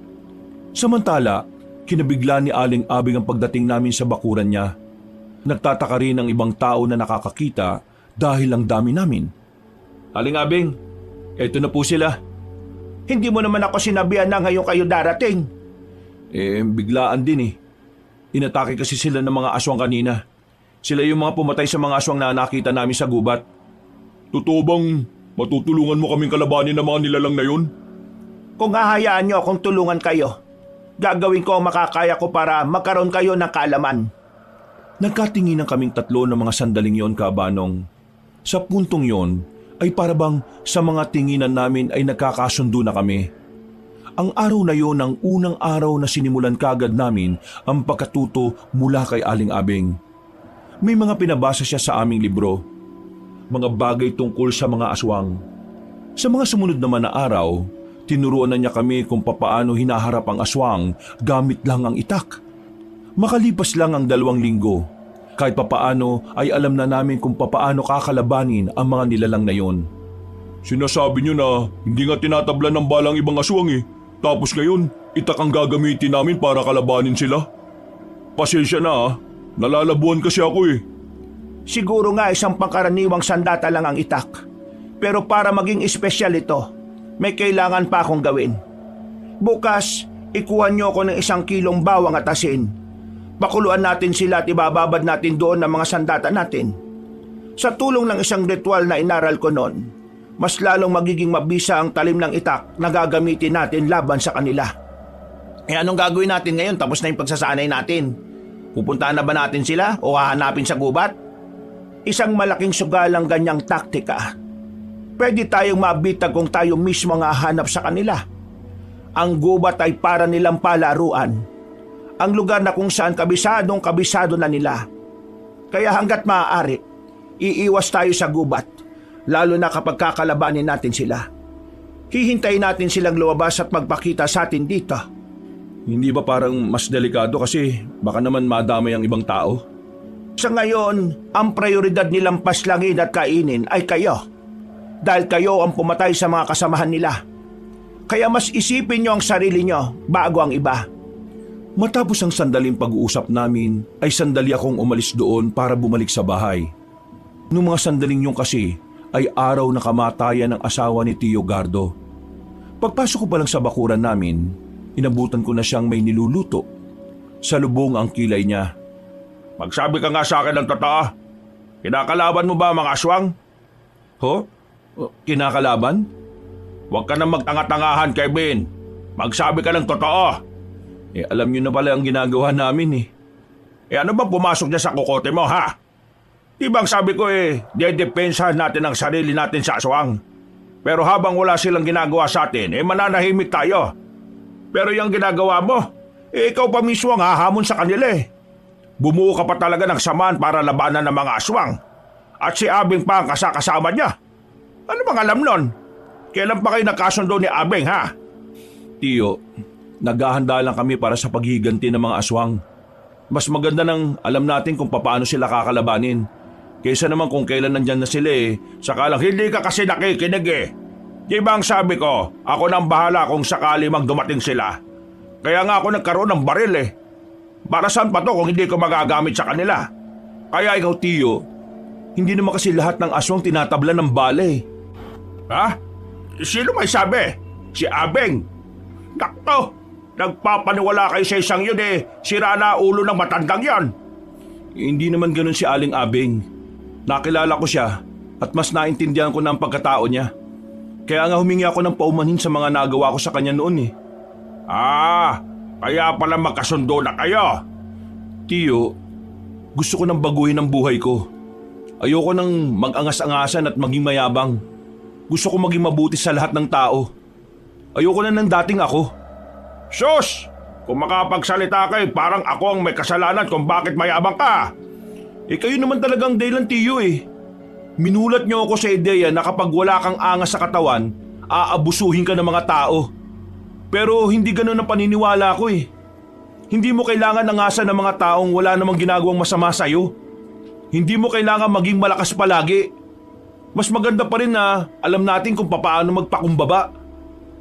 Samantala, kinabigla ni Aling Abeng ang pagdating namin sa bakuran niya. Nagtataka rin ang ibang tao na nakakakita dahil ang dami namin. Aling Abeng, eto na po sila. Hindi mo naman ako sinabihan na ngayon kayo darating. Biglaan din eh. Inatake kasi sila ng mga aswang kanina. Sila yung mga pumatay sa mga aswang na nakita namin sa gubat. Totoo bang matutulungan mo kaming kalabanin ng mga nilalang na yun? Kung hahayaan niyo akong tulungan kayo, gagawin ko ang makakaya ko para magkaroon kayo ng kaalaman. Nagkatinginan kaming tatlo ng mga sandaling yon, Kabanong. Sa puntong yon ay parabang sa mga tinginan namin ay nagkakasundo na kami. Ang araw na yon ang unang araw na sinimulan kagad namin ang pagkatuto mula kay Aling Abeng. May mga pinabasa siya sa aming libro. Mga bagay tungkol sa mga aswang. Sa mga sumunod naman na araw, tinuruan na niya kami kung papaano hinaharap ang aswang gamit lang ang itak. Makalipas lang ang 2 linggo, kahit papaano ay alam na namin kung papaano kakalabanin ang mga nilalang na yon. Sinasabi niyo na hindi nga tinatablan ng balang ibang aswang eh. Tapos ngayon, itak ang gagamitin namin para kalabanin sila. Pasensya na nalalabuan kasi ako eh. Siguro nga isang pangkaraniwang sandata lang ang itak. Pero para maging espesyal ito, may kailangan pa akong gawin. Bukas, ikuha niyo ako ng 1 kilong bawang at asin. Pakuluan natin sila at ibababad natin doon ang mga sandata natin. Sa tulong ng isang ritual na inaral ko noon, mas lalong magiging mabisa ang talim ng itak na gagamitin natin laban sa kanila. Anong gagawin natin ngayon tapos na yung pagsasanay natin? Pupuntahan na ba natin sila o hahanapin sa gubat? Isang malaking sugalang ganyang taktika. Pwede tayong mabitag kung tayo mismo ang hahanap sa kanila. Ang gubat ay para nilang palaruan. Ang lugar na kung saan kabisado na nila. Kaya hanggat maaari, iiwas tayo sa gubat, lalo na kapag kakalabanin natin sila. Hihintayin natin silang lumabas at magpakita sa atin dito. Hindi ba parang mas delikado kasi baka naman madamay ang ibang tao? Sa ngayon, ang prioridad nilang paslangin at kainin ay kayo. Dahil kayo ang pumatay sa mga kasamahan nila. Kaya mas isipin nyo ang sarili nyo bago ang iba. Matapos ang sandaling pag-uusap namin, ay sandali akong umalis doon para bumalik sa bahay. Noong mga sandaling yun kasi, ay araw na kamatayan ng asawa ni Tio Gardo. Pagpasok ko pa lang sa bakuran namin, inabutan ko na siyang may niluluto. Salubong ang kilay niya. Magsabi ka nga sa akin ng totoo. Kinakalaban mo ba ang mga aswang? Ho? Kinakalaban? Huwag ka nang magtanga-tangahan, Kevin. Magsabi ka ng totoo. Alam niyo na pala ang ginagawa namin ano ba pumasok niya sa kukote mo, ha? Di bang sabi ko dedepensahan natin ang sarili natin sa aswang. Pero habang wala silang ginagawa sa atin, mananahimik tayo. Pero yung ginagawa mo, ikaw pa mismo ang hahamon sa kanila Bumuo ka pa talaga ng samaan para labanan ng mga aswang. At si Abing pa ang kasama niya. Ano bang alam nun? Kailan pa kayo nagkasundo ni Abing, ha? Tio, naghahanda lang kami para sa paghiganti ng mga aswang. Mas maganda nang alam natin kung paano sila kakalabanin. Kaysa naman kung kailan nandyan na sila saka lang hindi ka kasi nakikinig Di ba ang sabi ko, ako nang bahala kung sakali mang dumating sila. Kaya nga ako nagkaroon ng baril Para saan pa to kung hindi ko magagamit sa kanila? Kaya ikaw, Tio, hindi naman kasi lahat ng aswang tinatabla ng bala Ha? Sino may sabi? Si Abeng? Nakto! Nagpapaniwala kayo sa isang yun Sira na ulo ng matandang yan. Hindi naman ganun si Aling Abeng. Nakilala ko siya at mas naintindihan ko na ang pagkatao niya. Kaya nga humingi ako ng paumanhin sa mga nagawa ko sa kanya noon Kaya pala magkasundo na kayo. Tio, gusto ko nang baguhin ang buhay ko. Ayoko nang mag-angas-angasan at maging mayabang. Gusto ko maging mabuti sa lahat ng tao. Ayoko na ng dating ako. Sus! Kung makapagsalita kayo, parang ako ang may kasalanan kung bakit mayabang ka. Kayo naman talagang dahilan, Tio Minulat niyo ako sa ideya na kapag wala kang angas sa katawan, aabusuhin ka ng mga tao. Pero hindi ganun ang paniniwala ko Hindi mo kailangan angasan ng mga taong wala namang ginagawang masama sa'yo. Hindi mo kailangan maging malakas palagi. Mas maganda pa rin na alam natin kung paano magpakumbaba.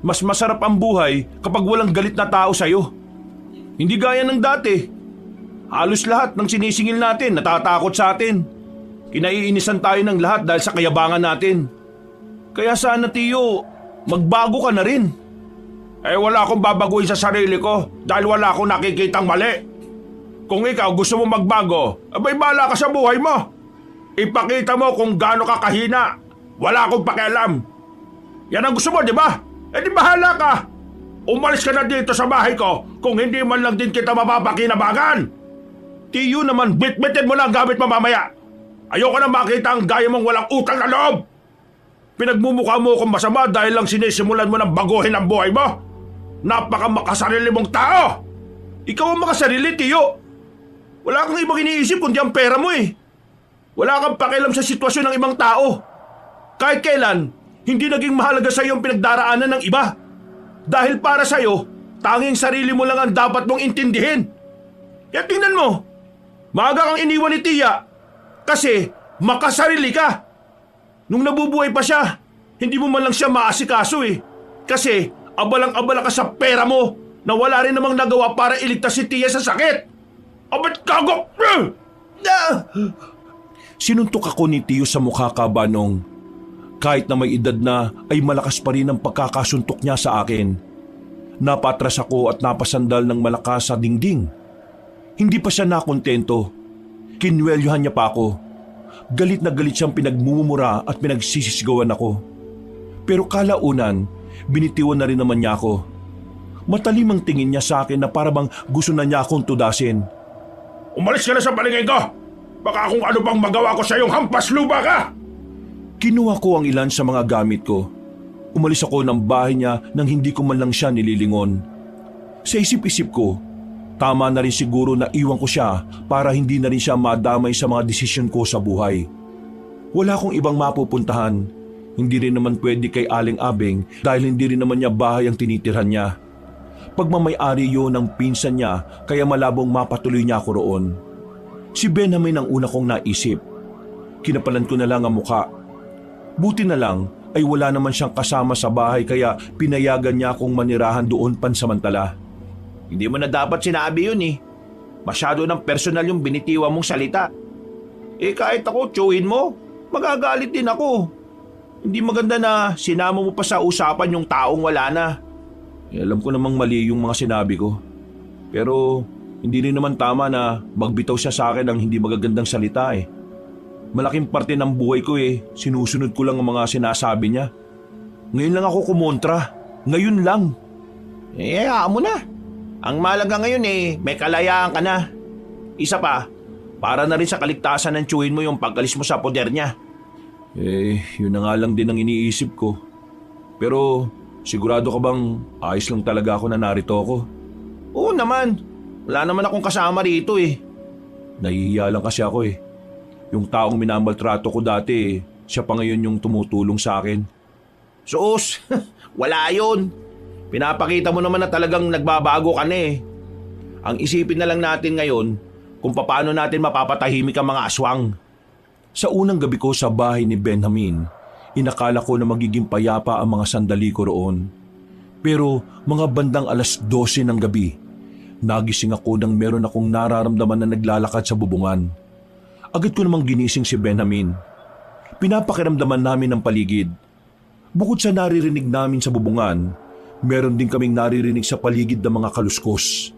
Mas masarap ang buhay kapag walang galit na tao sa'yo. Hindi gaya ng dati. Halos lahat ng sinisingil natin natatakot sa atin. Kinaiinisan tayo ng lahat dahil sa kayabangan natin. Kaya sana, Tio, magbago ka na rin. Wala akong babaguhin sa sarili ko dahil wala akong nakikitang mali. Kung ikaw gusto mo magbago, abay bahala ka sa buhay mo. Ipakita mo kung gaano ka kahina. Wala akong pakialam. Yan ang gusto mo, di ba? Di bahala ka. Umalis ka na dito sa bahay ko kung hindi man lang din kita mapapakinabangan. Tio naman, Bitbitin mo na ang gamit mo mamaya. Ayoko na makita ang gaya mong walang utang na loob. Pinagmumukha mo akong masama dahil lang sinisimulan mo ng baguhin ang buhay mo. Napaka-makasarili mong tao! Ikaw ang makasarili, Tio. Wala kang ibang iniisip kundi ang pera mo Wala kang pakialam sa sitwasyon ng ibang tao. Kahit kailan, hindi naging mahalaga sa iyo ang pinagdaraanan ng iba. Dahil para sa iyo, tanging sarili mo lang ang dapat mong intindihin. Kaya tingnan mo, maaga kang iniwan ni Tia kasi makasarili ka. Nung nabubuhay pa siya, hindi mo man lang siya maasikaso Kasi abalang-abala ka sa pera mo na wala rin namang nagawa para iligtas si Tia sa sakit. Abot kago! Sinuntok ako ni Tio sa mukha kabanong. Kahit na may edad na ay malakas pa rin ang pagkakasuntok niya sa akin. Napatras ako at napasandal ng malakas sa dingding. Hindi pa siya nakontento. Kinwelyohan niya pa ako. Galit na galit siyang pinagmumura at pinagsisisigawan ako. Pero kalaunan, binitiwan na rin naman niya ako. Matalim ang tingin niya sa akin na parang gusto na niya akong tudasin. Umalis ka na sa palingay ko! Baka kung ano pang magawa ko sa iyong hampas lupa ka! Kinuha ko ang ilan sa mga gamit ko. Umalis ako ng bahay niya nang hindi ko man lang siya nililingon. Sa isip-isip ko, tama na rin siguro na iwan ko siya para hindi na rin siya madamay sa mga desisyon ko sa buhay. Wala akong ibang mapupuntahan. Hindi rin naman pwede kay Aling Abeng dahil hindi rin naman niya bahay ang tinitirhan niya. Pagmamay-ari yun ng pinsan niya kaya malabong mapatuloy niya ako roon. Si Benjamin ang una kong naisip. Kinapalan ko na lang ang muka. Buti na lang ay wala naman siyang kasama sa bahay kaya pinayagan niya akong manirahan doon pansamantala. Hindi mo na dapat sinabi yun eh. Masyado ng personal yung binitiwa mong salita. Kahit ako, tsuhin mo, magagalit din ako. Hindi maganda na sinama mo pa sa usapan yung taong wala na. Alam ko namang mali yung mga sinabi ko. Pero hindi rin naman tama na magbitaw siya sa akin ng hindi magagandang salita eh. Malaking parte ng buhay ko sinusunod ko lang ang mga sinasabi niya. Ngayon lang ako kumontra. Ngayon lang. Hayaan mo na. Ang malaga ngayon may kalayaan ka na. Isa pa, para na rin sa kaligtasan ng tsuhin mo yung pagkalis mo sa poder niya. Yun na nga lang din ang iniisip ko. Pero sigurado ka bang ayos lang talaga ako na narito ako? Oo naman. Wala naman akong kasama rito eh. Nahihiya lang kasi ako eh. Yung taong minamaltrato ko dati siya pa ngayon yung tumutulong sa akin. Sus, wala yun. Pinapakita mo naman na talagang nagbabago ka na eh. Ang isipin na lang natin ngayon kung paano natin mapapatahimik ang mga aswang. Sa unang gabi ko sa bahay ni Benjamin, inakala ko na magiging payapa ang mga sandali ko roon. Pero mga bandang 12:00 ng gabi, nagising ako nang meron akong nararamdaman na naglalakad sa bubungan. Agad ko namang ginising si Benjamin. Pinapakiramdaman namin ang paligid. Bukod sa naririnig namin sa bubungan, meron din kaming naririnig sa paligid ng mga kaluskos.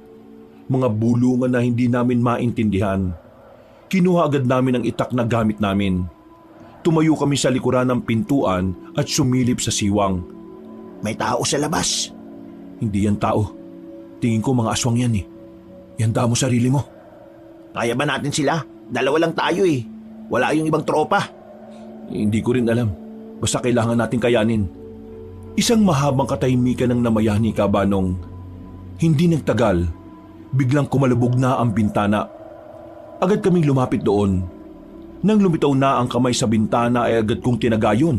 Mga bulungan na hindi namin maintindihan. Kinuha agad namin ang itak na gamit namin. Tumayo kami sa likuran ng pintuan at sumilip sa siwang. May tao sa labas. Hindi yan tao. Tingin ko mga aswang yan eh. Yanda mo sarili mo. Kaya ba natin sila? Dalawa lang tayo eh. Wala yung ibang tropa. Hindi ko rin alam. Basta kailangan natin kayanin. Isang mahabang katahimikan ng namayani ka, Banong. Hindi nagtagal. Biglang kumalubog na ang bintana. Agad kaming lumapit doon. Nang lumitaw na ang kamay sa bintana ay agad kong tinagayon.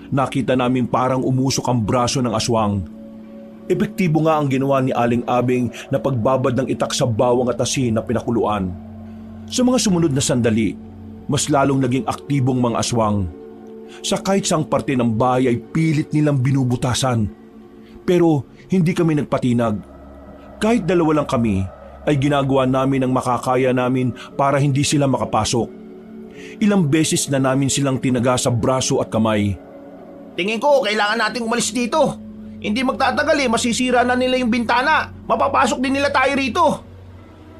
Nakita namin parang umusok ang braso ng aswang. Epektibo nga ang ginawa ni Aling Abeng na pagbabad ng itak sa bawang at asin na pinakuluan. Sa mga sumunod na sandali, mas lalong naging aktibong mga aswang. Sa kahit saang parte ng bahay ay pilit nilang binubutasan. Pero hindi kami nagpatinag. Kahit dalawa lang kami, ay ginagawa namin ang makakaya namin para hindi sila makapasok. Ilang beses na namin silang tinaga sa braso at kamay. Tingin ko kailangan nating umalis dito. Hindi magtatagal masisira na nila yung bintana. Mapapasok din nila tayo rito.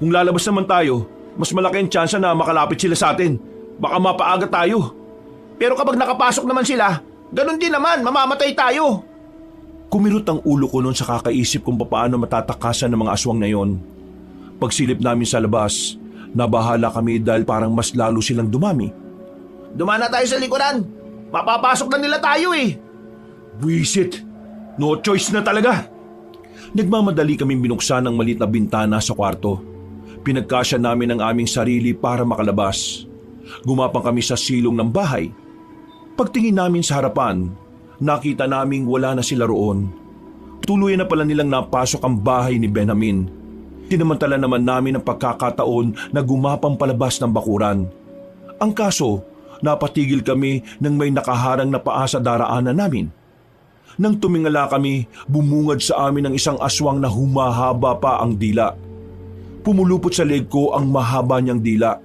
Kung lalabas naman tayo, mas malaki ang tsansa na makalapit sila sa atin. Baka mapaaga tayo. Pero kapag nakapasok naman sila, ganun din naman, mamamatay tayo. Kumirot ang ulo ko noon sa kakaisip kung paano matatakasan ng mga aswang na yon. Pagsilip namin sa labas, nabahala kami dahil parang mas lalo silang dumami. Dumana tayo sa likuran. Mapapasok na nila tayo eh. Buisit! No choice na talaga! Nagmamadali kaming binuksan ang maliit na bintana sa kwarto. Pinagkasya namin ang aming sarili para makalabas. Gumapang kami sa silong ng bahay. Pagtingin namin sa harapan, nakita naming wala na sila roon. Tuluyan na pala nilang napasok ang bahay ni Benjamin. Tinamantala naman namin ang pagkakataon na gumapang palabas ng bakuran. Ang kaso, napatigil kami nang may nakaharang na paa sa daraanan namin. Nang tumingala kami, bumungad sa amin ang isang aswang na humahaba pa ang dila. Pumulupot sa leg ko ang mahaba niyang dila.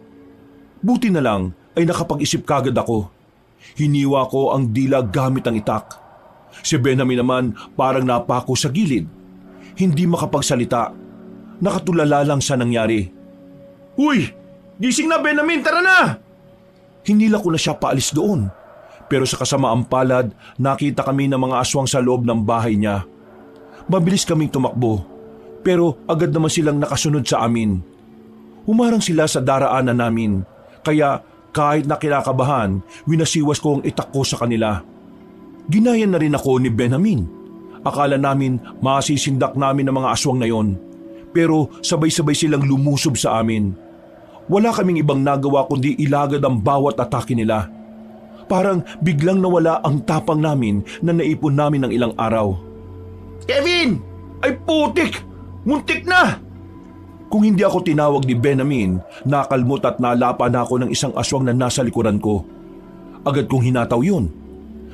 Buti na lang ay nakapag-isip kagad ako. Hiniwa ko ang dila gamit ang itak. Si Benjamin naman parang napako sa gilid. Hindi makapagsalita. Nakatulala lang sa nangyari. Uy! Gising na, Benjamin! Tara na! Hinila ko na siya paalis doon. Pero sa kasamaang palad, nakita kami ng mga aswang sa loob ng bahay niya. Mabilis kaming tumakbo, pero agad naman silang nakasunod sa amin. Humarang sila sa daraanan namin, kaya kahit na kinakabahan, winasiwas ko ang itak ko sa kanila. Ginaya na rin ako ni Benjamin. Akala namin masisindak namin ang mga aswang na yon, pero sabay-sabay silang lumusob sa amin. Wala kaming ibang nagawa kundi ilagad ang bawat atake nila. Parang biglang nawala ang tapang namin na naipon namin ng ilang araw. Kevin! Ay putik! Muntik na! Kung hindi ako tinawag ni Benjamin, nakalmot at nalapa na ako ng isang aswang na nasa likuran ko. Agad kong hinataw yun.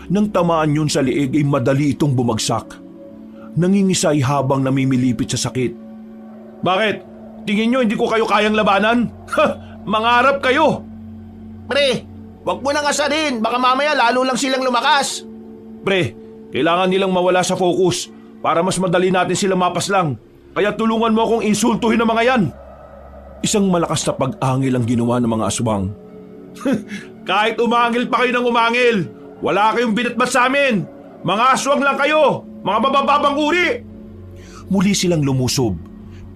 Nang tamaan yun sa liig ay madali itong bumagsak. Nangingisay habang namimilipit sa sakit. Bakit? Tingin nyo hindi ko kayo kayang labanan? Ha! Mangarap kayo! Pre, wag mo nang asarin. Baka mamaya lalo lang silang lumakas. Pre, kailangan nilang mawala sa focus para mas madali natin sila mapaslang. Kaya tulungan mo akong insultuhin ang mga yan. Isang malakas na pag-angil ang ginawa ng mga aswang. Kahit umangil pa kayo ng umangil, wala kayong binatbat sa amin. Mga aswang lang kayo, mga babababang uri. Muli silang lumusob,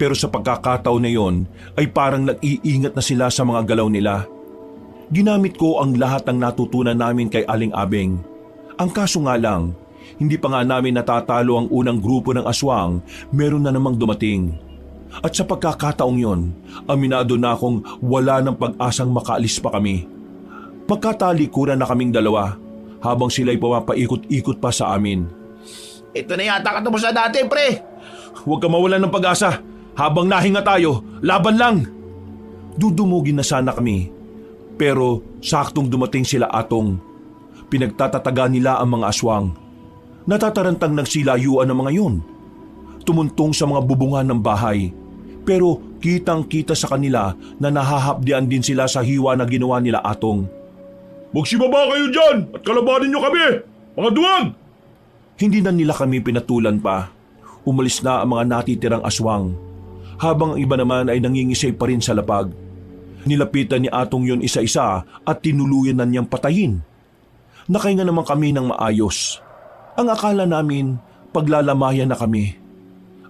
pero sa pagkakataon na yon ay parang nag-iingat na sila sa mga galaw nila. Ginamit ko ang lahat ng natutunan namin kay Aling Abeng. Ang kaso nga lang, hindi pa nga namin natatalo ang unang grupo ng aswang, meron na namang dumating. At sa pagkakataong yon, aminado na akong wala ng pag-asang makaalis pa kami. Magkatalikuran na kaming dalawa habang sila'y pumapaikot-ikot pa sa amin. Ito na yata katapos na dati, pre. Huwag ka mawalan ng pag-asa. Habang nahinga tayo, laban lang. Dudumugin na sana kami, pero saktong dumating sila Atong. Pinagtatataga nila ang mga aswang. Natatarantang nagsilayuan ang mga yun. Tumuntong sa mga bubungan ng bahay. Pero kitang-kita sa kanila na nahahapdian din sila sa hiwa na ginawa nila Atong. Magsibaba kayo dyan at kalabanin nyo kami, mga duwag! Hindi na nila kami pinatulan pa. Umalis na ang mga natitirang aswang. Habang ang iba naman ay nangingisay pa rin sa lapag. Nilapitan ni Atong yun isa-isa at tinuluyan na niyang patayin. Nakahinga naman kami ng maayos. Ang akala namin, paglalamayan na kami.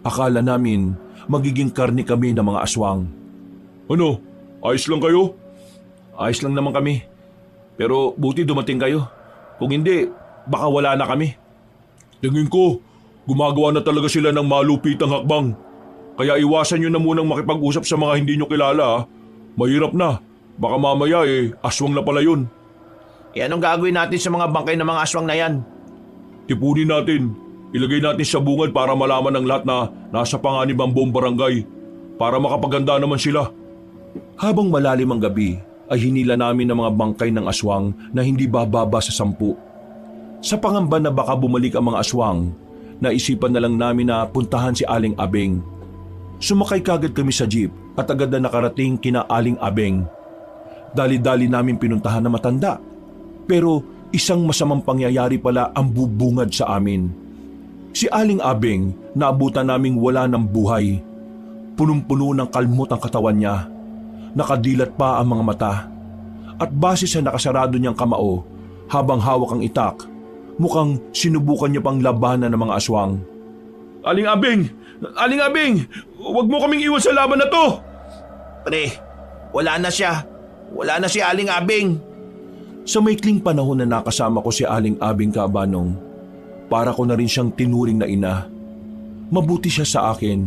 Akala namin, magiging karni kami ng mga aswang. Ano? Ayos lang kayo? Ayos lang naman kami. Pero buti dumating kayo. Kung hindi, baka wala na kami. Tingin ko, gumagawa na talaga sila ng malupitang hakbang. Kaya iwasan nyo na munang makipag-usap sa mga hindi nyo kilala. Mahirap na. Baka mamaya aswang na pala yun. Anong gagawin natin sa mga bangkay ng mga aswang na yan? Tipunin natin. Ilagay natin sa bungad para malaman ng lahat na nasa panganib ang buong barangay. Para makapaganda naman sila. Habang malalim ang gabi, ay hinila namin ang mga bangkay ng aswang na hindi bababa sa 10. Sa pangamba na baka bumalik ang mga aswang, naisipan na lang namin na puntahan si Aling Abeng. Sumakay kagad kami sa jeep at agad na nakarating kina Aling Abeng. Dali-dali namin pinuntahan na matanda. Pero isang masamang pangyayari pala ang bubungad sa amin. Si Aling Abeng naabutan naming wala ng buhay. Punong-puno ng kalmot ang katawan niya. Nakadilat pa ang mga mata. At base sa nakasarado niyang kamao, habang hawak ang itak, mukhang sinubukan niya pang labanan ng mga aswang. Aling Abeng! Aling Abeng! Huwag mo kaming iwan sa laban na to! Pre, wala na siya. Wala na si Aling Abeng. Sa maikling panahon na nakasama ko si Aling Abeng Kaabanong, para ko na rin siyang tinuring na ina. Mabuti siya sa akin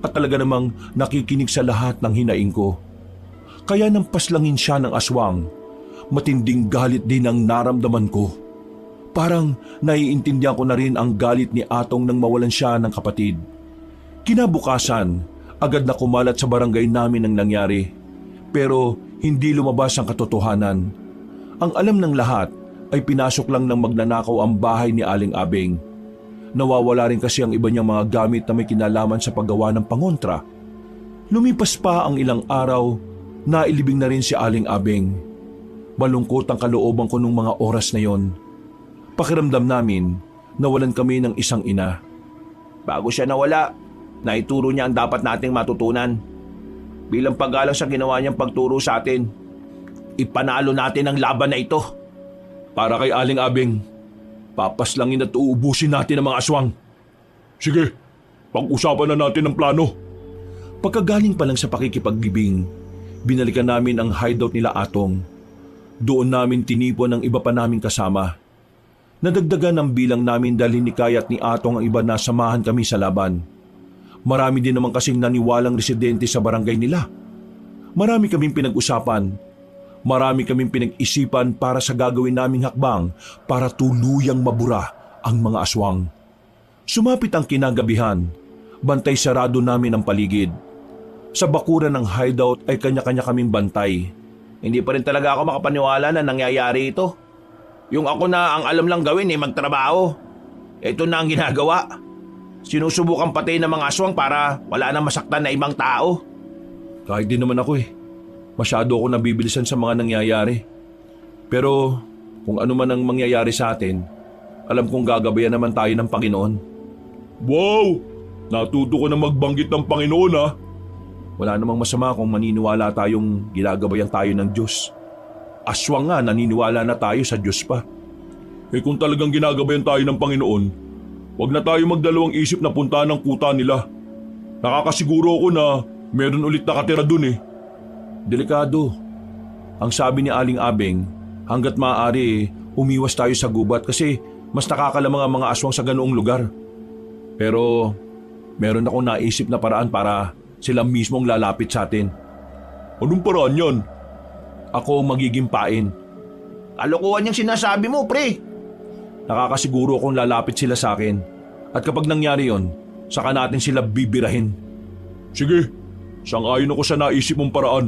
at talaga namang nakikinig sa lahat ng hinaing ko. Kaya nang paslangin siya ng aswang, matinding galit din ang naramdaman ko. Parang naiintindihan ko na rin ang galit ni Atong nang mawalan siya ng kapatid. Kinabukasan, agad na kumalat sa barangay namin ang nangyari. Pero hindi lumabas ang katotohanan. Ang alam ng lahat ay pinasok lang ng magnanakaw ang bahay ni Aling Abeng. Nawawala rin kasi ang iba niyang mga gamit na may kinalaman sa paggawa ng pangontra. Lumipas pa ang ilang araw, nailibing na rin si Aling Abeng. Malungkot ang kalooban ko nung mga oras na yon. Pakiramdam namin, nawalan kami ng isang ina. Bago siya nawala, naituro niya ang dapat nating matutunan. Bilang paggalang sa ginawa niyang pagturo sa atin, ipanalo natin ang laban na ito. Para kay Aling Abing, papaslangin at uubusin natin ang mga aswang. Sige, pag-usapan na natin ang plano. Pagkagaling pa lang sa pakikipaglibing, binalikan namin ang hideout nila Atong. Doon namin tinipon ang iba pa naming kasama. Nadagdagan ang bilang namin dahil ni Kaya at ni Atong ang iba na samahan kami sa laban. Marami din naman kasing naniwalang residente sa barangay nila. Marami kaming pinag-usapan. Marami kaming pinag-isipan para sa gagawin naming hakbang para tuluyang mabura ang mga aswang. Sumapit ang kinagabihan. Bantay sarado namin ang paligid. Sa bakuran ng hideout ay kanya-kanya kaming bantay. Hindi pa rin talaga ako makapaniwala na nangyayari ito. Yung ako na ang alam lang gawin magtrabaho. Ito na ang ginagawa. Sinusubukan patayin ng mga aswang para wala nang masaktan na ibang tao. Kahit din naman ako Masyado ako nabibilisan sa mga nangyayari. Pero kung ano man ang mangyayari sa atin, alam kong gagabayan naman tayo ng Panginoon. Wow! Natuto ko na magbanggit ng Panginoon ha. Wala namang masama kung maniniwala tayong ginagabayan tayo ng Diyos. Aswang nga naniniwala na tayo sa Diyos pa. Kung talagang ginagabayan tayo ng Panginoon, wag na tayo magdalawang isip na puntahan ng kuta nila. Nakakasiguro ako na meron ulit nakatira dun Delikado. Ang sabi ni Aling Abing, hanggat maaari umiwas tayo sa gubat kasi mas nakakalamang ang mga aswang sa ganoong lugar. Pero meron akong naisip na paraan para sila mismong lalapit sa atin. Anong paraan yan? Ako magiging pain. Kalokohan yung sinasabi mo, pre. Nakakasiguro akong lalapit sila sa akin. At kapag nangyari yon, saka natin sila bibirahin. Sige, sang-ayon ako sa naisip mong paraan.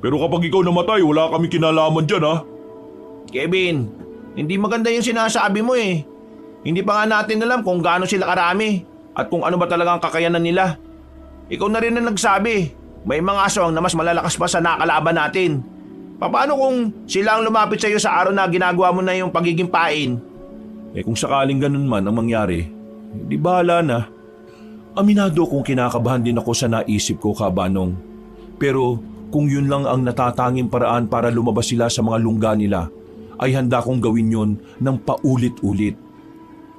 Pero kapag ikaw namatay, wala kami kinalaman dyan ha. Kevin, hindi maganda yung sinasabi mo Hindi pa nga natin alam kung gaano sila karami at kung ano ba talaga ang kakayanan nila. Ikaw na rin ang nagsabi, may mga aswang na mas malalakas pa sa nakalaban natin. Paano kung sila ang lumapit sa iyo sa araw na ginagawa mo na yung pagiging pain? Kung sakaling ganun man ang mangyari, di bahala na. Aminado kong kinakabahan din ako sa naisip ko, Kabanong. Pero kung yun lang ang natatanging paraan para lumabas sila sa mga lungga nila, ay handa kong gawin yun ng paulit-ulit.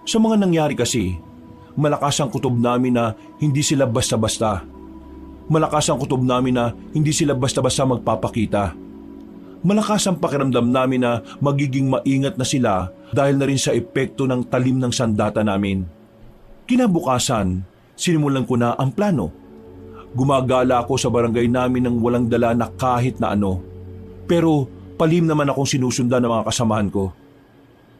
Sa mga nangyari kasi, malakas ang kutob namin na hindi sila basta-basta. Malakas ang kutob namin na hindi sila basta-basta magpapakita. Malakas ang pakiramdam namin na magiging maingat na sila dahil na rin sa epekto ng talim ng sandata namin. Kinabukasan, sinimulan ko na ang plano. Gumagala ako sa barangay namin nang walang dala na kahit na ano. Pero palim naman akong sinusundan ng mga kasamahan ko.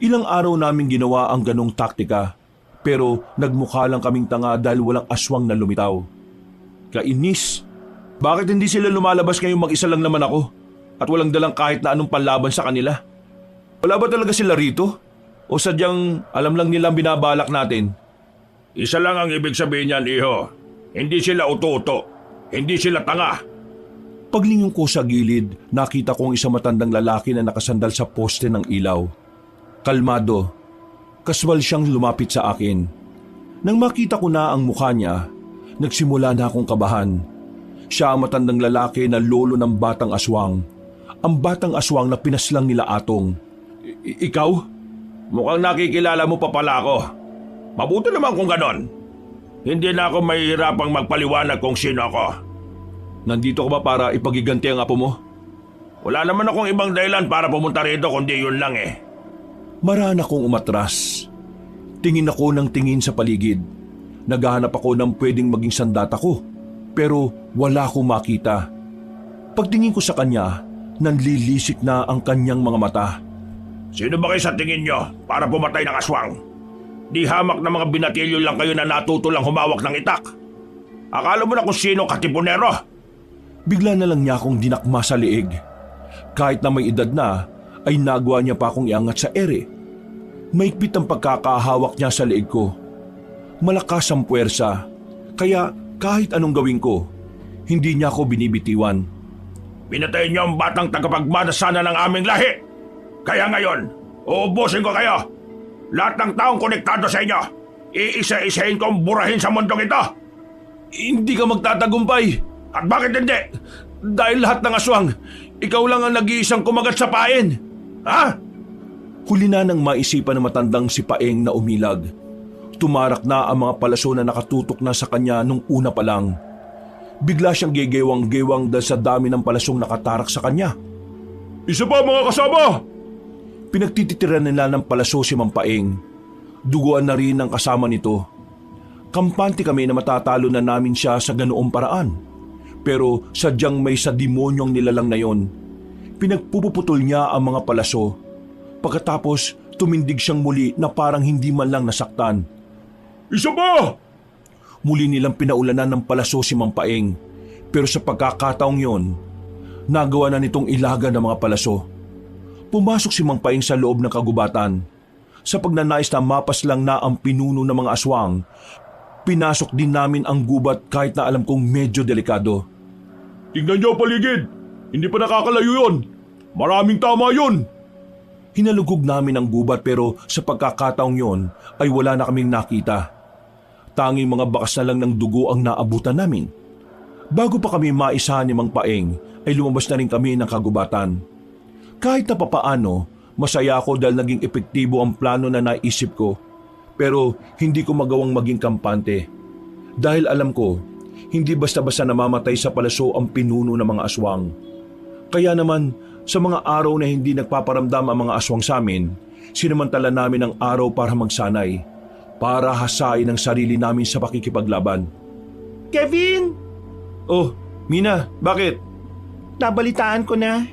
Ilang araw namin ginawa ang ganong taktika, pero nagmukha lang kaming tanga dahil walang aswang na lumitaw. Kainis! Bakit hindi sila lumalabas ngayong mag-isa lang naman ako at walang dalang kahit na anong panlaban sa kanila? Wala ba talaga sila rito? O sadyang alam lang nilang binabalak natin? Isa lang ang ibig sabihin niyan, iho. Hindi sila uto-uto. Hindi sila tanga. Paglingon ko sa gilid, nakita kong isang matandang lalaki na nakasandal sa poste ng ilaw. Kalmado. Kaswal siyang lumapit sa akin. Nang makita ko na ang mukha niya, nagsimula na akong kabahan. Siya ang matandang lalaki na lolo ng batang aswang. Ang batang aswang na pinaslang nila Atong. Ikaw? Mukhang nakikilala mo pa pala ako. Mabuti naman kung ganon. Hindi na ako mahihirapang magpaliwanag kung sino ako. Nandito ka ba para ipagiganti ang apo mo? Wala naman akong ibang dahilan para pumunta rito kundi yun lang Maraan akong umatras. Tingin ako ng tingin sa paligid. Naghahanap ako ng pwedeng maging sandata ko. Pero wala akong makita. Pagtingin ko sa kanya, nanlilisik na ang kanyang mga mata. Sino ba kayo sa tingin nyo para pumatay ng aswang? Di hamak na mga binatilyo lang kayo na natuto lang humawak ng itak. Akala mo na kung sino katipunero? Bigla na lang niya akong dinakma sa liig. Kahit na may edad na, ay nagawa niya pa akong iangat sa ere. Maigpit ang pagkakahawak niya sa liig ko. Malakas ang puwersa, kaya kahit anong gawin ko, hindi niya ako binibitiwan. Pinatay niyo ang batang tagapagmana sana ng aming lahi. Kaya ngayon, uubusin ko kayo. Lahat ng taong konektado sa inyo, iisa-isahin kong burahin sa mundong ito. Hindi ka magtatagumpay. At bakit hindi? Dahil lahat ng aswang, ikaw lang ang nag-iisang kumagat sa pain. Ha? Huli na nang maisipan ng matandang si Paeng na umilag. Tumarak na ang mga palaso na nakatutok na sa kanya nung una pa lang. Bigla siyang gegewang-gewang dahil sa dami ng palasong nakatarak sa kanya. Isa pa mga kasama! Pinagtititiran nila ng palaso si Mang Paeng. Duguan na rin ang kasama nito. Kampante kami na matatalo na namin siya sa ganoong paraan. Pero sadyang may sa demonyong nilalang na yon. Pinagpuputol niya ang mga palaso. Pagkatapos tumindig siyang muli na parang hindi man lang nasaktan. Isa pa! Muli nilang pinaulanan ng palaso si Mang Paeng. Pero sa pagkakataong yon, nagawa na nitong ilaga ng mga palaso. Pumasok si Mang Paeng sa loob ng kagubatan. Sa pagnanais na mapas lang na ang pinuno ng mga aswang, pinasok din namin ang gubat kahit na alam kong medyo delikado. Tingnan niyo paligid! Hindi pa nakakalayo yun! Maraming tama yun! Hinalugog namin ang gubat pero sa pagkakataong yon ay wala na kaming nakita. Tanging mga bakas na lang ng dugo ang naabutan namin. Bago pa kami maisahan ni Mang Paeng ay lumabas na rin kami ng kagubatan. Kahit na papaano, masaya ako dahil naging epektibo ang plano na naisip ko. Pero hindi ko magawang maging kampante. Dahil alam ko, hindi basta-basta namamatay sa palaso ang pinuno ng mga aswang. Kaya naman, sa mga araw na hindi nagpaparamdam ang mga aswang sa amin, sinamantala namin ang araw para magsanay, para hasain ang sarili namin sa pakikipaglaban. Kevin! Oh, Mina, bakit? Nabalitaan ko na.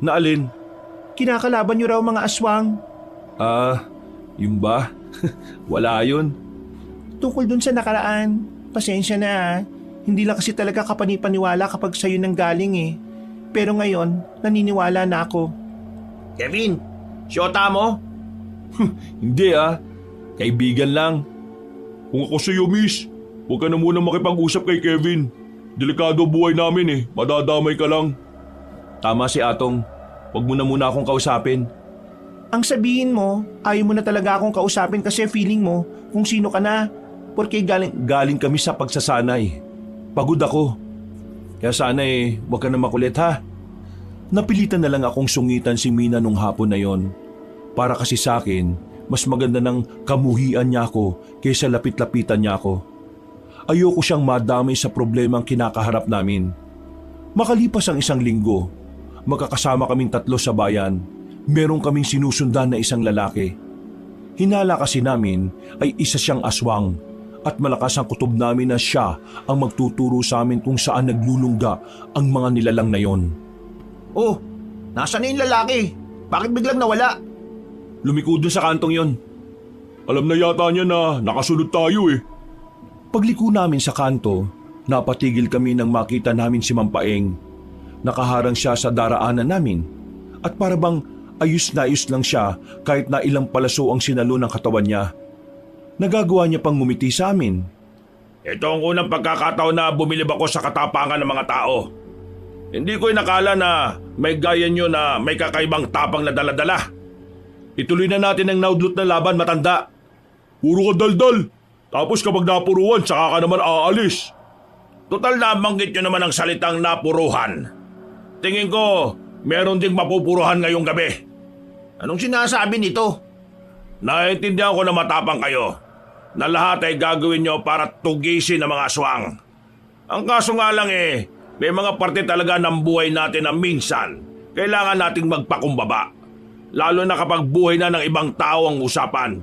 Naalin? Kinakalaban niyo raw mga aswang. Yun ba? Wala yun. Tungkol dun sa nakaraan. Pasensya na ah. Hindi lang kasi talaga kapanipaniwala kapag sa'yo nang galing eh. Pero ngayon, naniniwala na ako. Kevin, siyota mo? Hindi kaibigan lang. Kung ako sa'yo, miss, huwag ka na muna makipag-usap kay Kevin. Delikado buhay namin eh, madadamay ka lang. Tama si Atong, wag mo na muna akong kausapin. Ang sabihin mo, ayaw mo na talaga akong kausapin kasi feeling mo kung sino ka na. Porque Galing kami sa pagsasanay. Pagod ako. Kaya sana wag ka na makulit ha. Napilitan na lang akong sungitan si Mina nung hapon na yon. Para kasi sa akin, mas maganda ng kamuhian niya ako kaysa lapit-lapitan niya ako. Ayoko siyang madamay sa problemang kinakaharap namin. Makalipas ang 1 linggo, magkakasama kaming 3 sa bayan. Meron kaming sinusundan na isang lalaki. Hinala kasi namin ay isa siyang aswang at malakas ang kutob namin na siya ang magtuturo sa amin kung saan naglulungga ang mga nilalang na yon. Oh, nasaan na yung lalaki? Bakit biglang nawala? Lumiko dun sa kantong yon. Alam na yata niya na nakasunod tayo eh. Pagliko namin sa kanto, napatigil kami nang makita namin si Mang Paeng. Nakaharang siya sa daraanan namin at para bang ayos na ayos lang siya kahit na ilang palaso ang sinalo ng katawan niya. Nagagawa niya pang ngumiti sa amin. Ito ang unang pagkakataon na bumilib ako sa katapangan ng mga tao. Hindi ko inakala na may gaya nyo na may kakaibang tapang na daladala. Ituloy na natin ang naudlot na laban, matanda. Puro ka daldal. Tapos kapag napuruan, saka ka naman aalis. Total na banggit nyo naman ang salitang napuruhan. Tingin ko, meron ding mapupuruhan ngayong gabi. Anong sinasabi nito? Naiintindihan ko na matapang kayo. Na lahat ay gagawin nyo para tugisin ang mga aswang. Ang kaso nga lang may mga parte talaga ng buhay natin na minsan kailangan nating magpakumbaba. Lalo na kapag buhay na ng ibang tao ang usapan.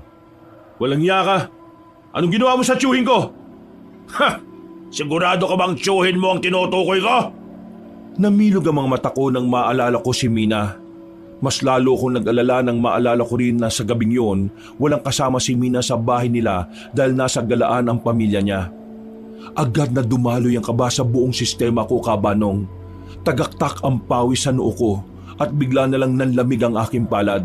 Walang iya ka. Anong ginawa mo sa tiyuhin ko? Ha! Sigurado ka bang tiyuhin mo ang tinutukoy ko? Namilog ang mga mata ko nang maalala ko si Mina. Mas lalo akong nag-alala nang maalala ko rin na sa gabing yon, walang kasama si Mina sa bahay nila dahil nasa galaan ang pamilya niya. Agad na dumaloy ang kaba sa buong sistema ko, Kabanong. Tagaktak ang pawis sa noo ko at bigla na lang nanlamig ang aking palad.